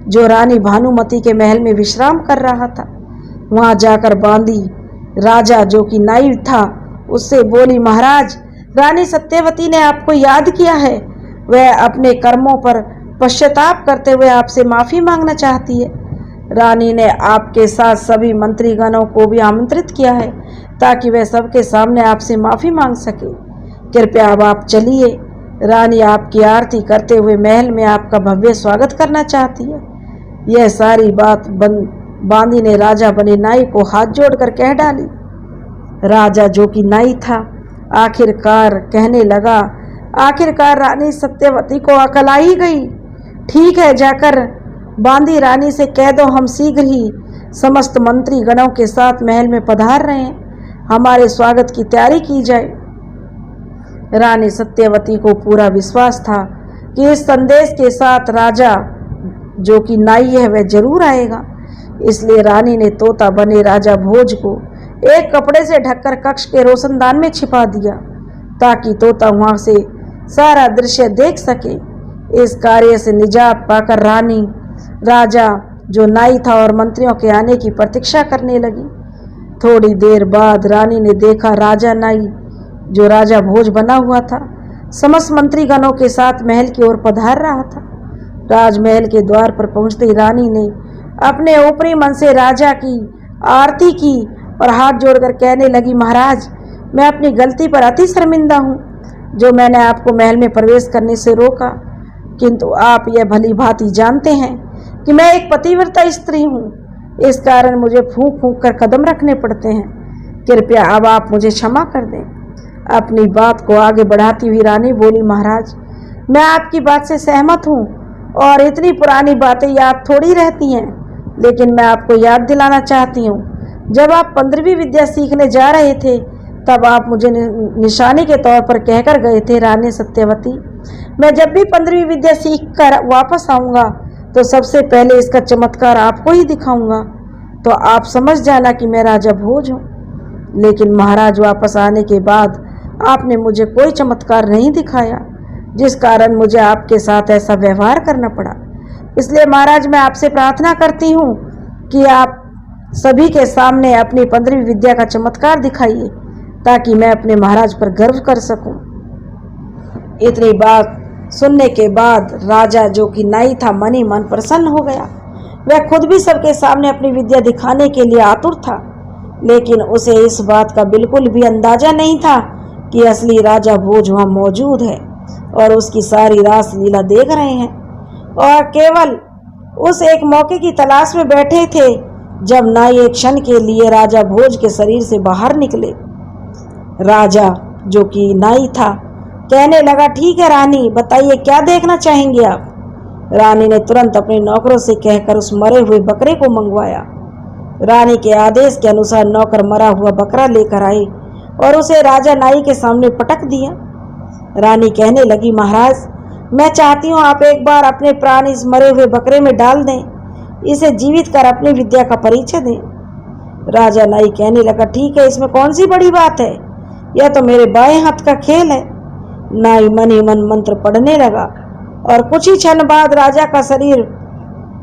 जो रानी भानुमती के महल में विश्राम कर रहा था। वहां जाकर बांदी राजा जो कि नाई था उससे बोली, महाराज, रानी सत्यवती ने आपको याद किया है। वह अपने कर्मों पर पश्चाताप करते हुए आपसे माफ़ी मांगना चाहती है। रानी ने आपके साथ सभी मंत्रीगणों को भी आमंत्रित किया है ताकि वह सबके सामने आपसे माफ़ी मांग सके। कृपया अब आप चलिए। रानी आपकी आरती करते हुए महल में आपका भव्य स्वागत करना चाहती है। यह सारी बात बांदी ने राजा बने नाई को हाथ जोड़कर कह डाली। राजा जो कि नाई था आखिरकार कहने लगा, आखिरकार रानी सत्यवती को अकल आ ही गई। ठीक है, जाकर बांदी रानी से कह दो हम शीघ्र ही समस्त मंत्री गणों के साथ महल में पधार रहे हैं, हमारे स्वागत की तैयारी की जाए। रानी सत्यवती को पूरा विश्वास था कि इस संदेश के साथ राजा जो कि नाई है वह जरूर आएगा। इसलिए रानी ने तोता बने राजा भोज को एक कपड़े से ढककर कक्ष के रोशनदान में छिपा दिया ताकि तोता वहां से सारा दृश्य देख सके। इस कार्य से निजात पाकर रानी राजा जो नाई था और मंत्रियों के आने की प्रतीक्षा करने लगी। थोड़ी देर बाद रानी ने देखा राजा नाई जो राजा भोज बना हुआ था समस्त मंत्रीगणों के साथ महल की ओर पधार रहा था। राजमहल के द्वार पर पहुंचते ही रानी ने अपने ऊपरी मन से राजा की आरती की और हाथ जोड़कर कहने लगी, महाराज, मैं अपनी गलती पर अति शर्मिंदा हूँ जो मैंने आपको महल में प्रवेश करने से रोका, किंतु आप यह भली भांति जानते हैं कि मैं एक पतिव्रता स्त्री हूँ। इस कारण मुझे फूंक फूंक कर कदम रखने पड़ते हैं। कृपया अब आप मुझे क्षमा कर दें। अपनी बात को आगे बढ़ाती हुई रानी बोली, महाराज, मैं आपकी बात से सहमत हूँ और इतनी पुरानी बातें याद थोड़ी रहती हैं, लेकिन मैं आपको याद दिलाना चाहती हूँ, जब आप 15वीं विद्या सीखने जा रहे थे तब आप मुझे निशानी के तौर पर कहकर गए थे, रानी सत्यवती, मैं जब भी 15वीं विद्या सीख कर वापस आऊँगा तो सबसे पहले इसका चमत्कार आपको ही दिखाऊंगा, तो आप समझ जाना कि मैं राजा भोज हूँ। लेकिन महाराज, वापस आने के बाद आपने मुझे कोई चमत्कार नहीं दिखाया, जिस कारण मुझे आपके साथ ऐसा व्यवहार करना पड़ा। इसलिए महाराज, मैं आपसे प्रार्थना करती हूँ कि आप सभी के सामने अपनी 15वीं विद्या का चमत्कार दिखाइए ताकि मैं अपने महाराज पर गर्व कर सकूं। इतनी बात सुनने के बाद राजा जो कि नाई था मन ही मन प्रसन्न हो गया। वह खुद भी सबके सामने अपनी विद्या दिखाने के लिए आतुर था, लेकिन उसे इस बात का बिल्कुल भी अंदाजा नहीं था कि असली राजा भोज वहाँ मौजूद है और उसकी सारी रास लीला देख रहे हैं, और केवल उस एक मौके की तलाश में बैठे थे जब नाई एक क्षण के लिए राजा भोज के शरीर से बाहर निकले। राजा जो कि नाई था कहने लगा, ठीक है रानी, बताइए क्या देखना चाहेंगे आप। रानी ने तुरंत अपने नौकरों से कहकर उस मरे हुए बकरे को मंगवाया। रानी के आदेश के अनुसार नौकर मरा हुआ बकरा लेकर आए और उसे राजा नाई के सामने पटक दिया। रानी कहने लगी, महाराज, मैं चाहती हूँ आप एक बार अपने प्राण इस मरे हुए बकरे में डाल दें, इसे जीवित कर अपनी विद्या का परिचय दें। राजा नाई कहने लगा, ठीक है, इसमें कौन सी बड़ी बात है, यह तो मेरे बाएं हाथ का खेल है। नाई मन ही मन मंत्र पढ़ने लगा और कुछ ही क्षण बाद राजा का शरीर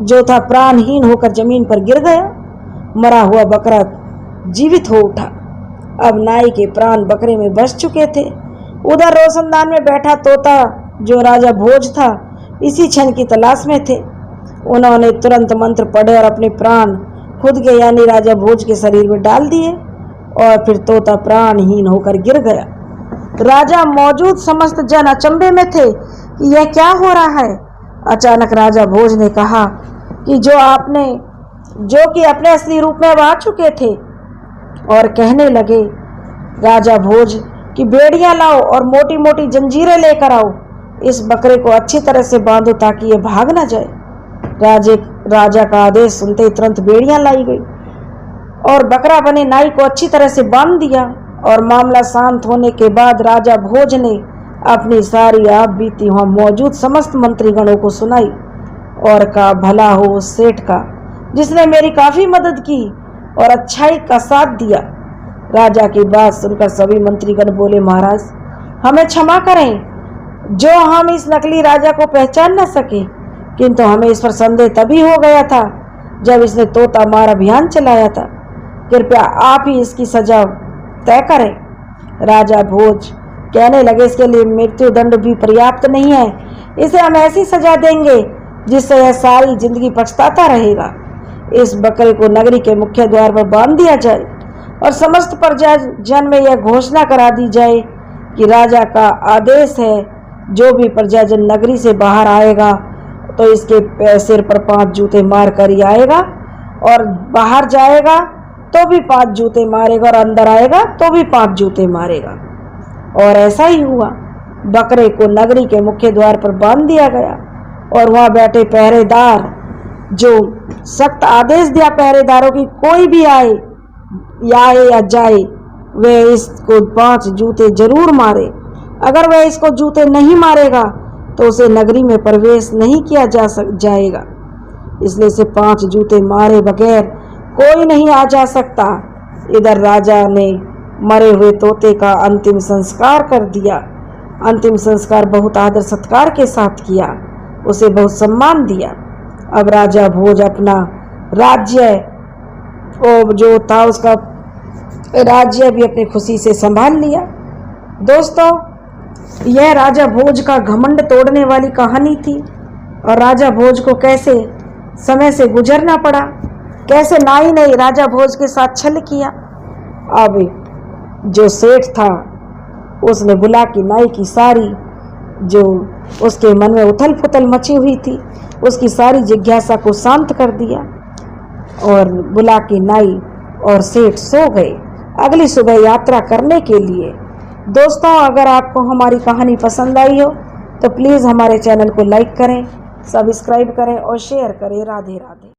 जो था प्राणहीन होकर जमीन पर गिर गया। मरा हुआ बकरा जीवित हो उठा। अब नाई के प्राण बकरे में बस चुके थे। उधर रोशनदान में बैठा तोता जो राजा भोज था इसी क्षण की तलाश में थे। उन्होंने तुरंत मंत्र पढ़े और अपने प्राण खुद के यानी राजा भोज के शरीर में डाल दिए और फिर तोता प्राणहीन होकर गिर गया। राजा मौजूद समस्त जन अचंभे में थे कि यह क्या हो रहा है। अचानक राजा भोज ने कहा कि जो कि अपने असली रूप में अब आ चुके थे और कहने लगे, राजा भोज कि बेड़ियां लाओ और मोटी मोटी जंजीरें लेकर आओ, इस बकरे को अच्छी तरह से बांधो ताकि ये भाग ना जाए। राजा का आदेश सुनते ही तुरंत बेड़ियां लाई गई और बकरा बने नाई को अच्छी तरह से बांध दिया। और मामला शांत होने के बाद राजा भोज ने अपनी सारी आप बीती वहां मौजूद समस्त मंत्रीगणों को सुनाई और कहा, भला हो उस सेठ का जिसने मेरी काफी मदद की और अच्छाई का साथ दिया। राजा की बात सुनकर सभी मंत्रीगण बोले, महाराज हमें क्षमा करें जो हम इस नकली राजा को पहचान न सके, किंतु हमें इस पर संदेह तभी हो गया था जब इसने तोता मार अभियान चलाया था। कृपया आप ही इसकी सजा तय करें। राजा भोज कहने लगे, इसके लिए मृत्यु दंड भी पर्याप्त नहीं है, इसे हम ऐसी सजा देंगे जिससे यह सारी जिंदगी पछताता रहेगा। इस बकरे को नगरी के मुख्य द्वार पर बांध दिया जाए और समस्त प्रजाजन में यह घोषणा करा दी जाए कि राजा का आदेश है, जो भी प्रजाजन नगरी से बाहर आएगा तो इसके सिर पर 5 जूते मार कर ही आएगा और बाहर जाएगा तो भी 5 जूते मारेगा और अंदर आएगा तो भी 5 जूते मारेगा। और ऐसा ही हुआ। बकरे को नगरी के मुख्य द्वार पर बांध दिया गया और वहां बैठे पहरेदार जो सख्त आदेश दिया पहरेदारों की, कोई भी आए या जाए वह इसको 5 जूते जरूर मारे। अगर वह इसको जूते नहीं मारेगा तो उसे नगरी में प्रवेश नहीं किया जाएगा। इसलिए इसे 5 जूते मारे बगैर कोई नहीं आ जा सकता। इधर राजा ने मरे हुए तोते का अंतिम संस्कार कर दिया। अंतिम संस्कार बहुत आदर सत्कार के साथ किया, उसे बहुत सम्मान दिया। अब राजा भोज अपना राज्य जो था उसका राज्य भी अपनी खुशी से संभाल लिया। दोस्तों, यह राजा भोज का घमंड तोड़ने वाली कहानी थी और राजा भोज को कैसे समय से गुजरना पड़ा, कैसे नाई ने राजा भोज के साथ छल किया। अब जो सेठ था उसने बुला की नाई की सारी जो उसके मन में उथल पुथल मची हुई थी उसकी सारी जिज्ञासा को शांत कर दिया और बुला की नाई और सेठ सो गए अगली सुबह यात्रा करने के लिए। दोस्तों, अगर आपको हमारी कहानी पसंद आई हो तो प्लीज़ हमारे चैनल को लाइक करें, सब्सक्राइब करें और शेयर करें। राधे राधे।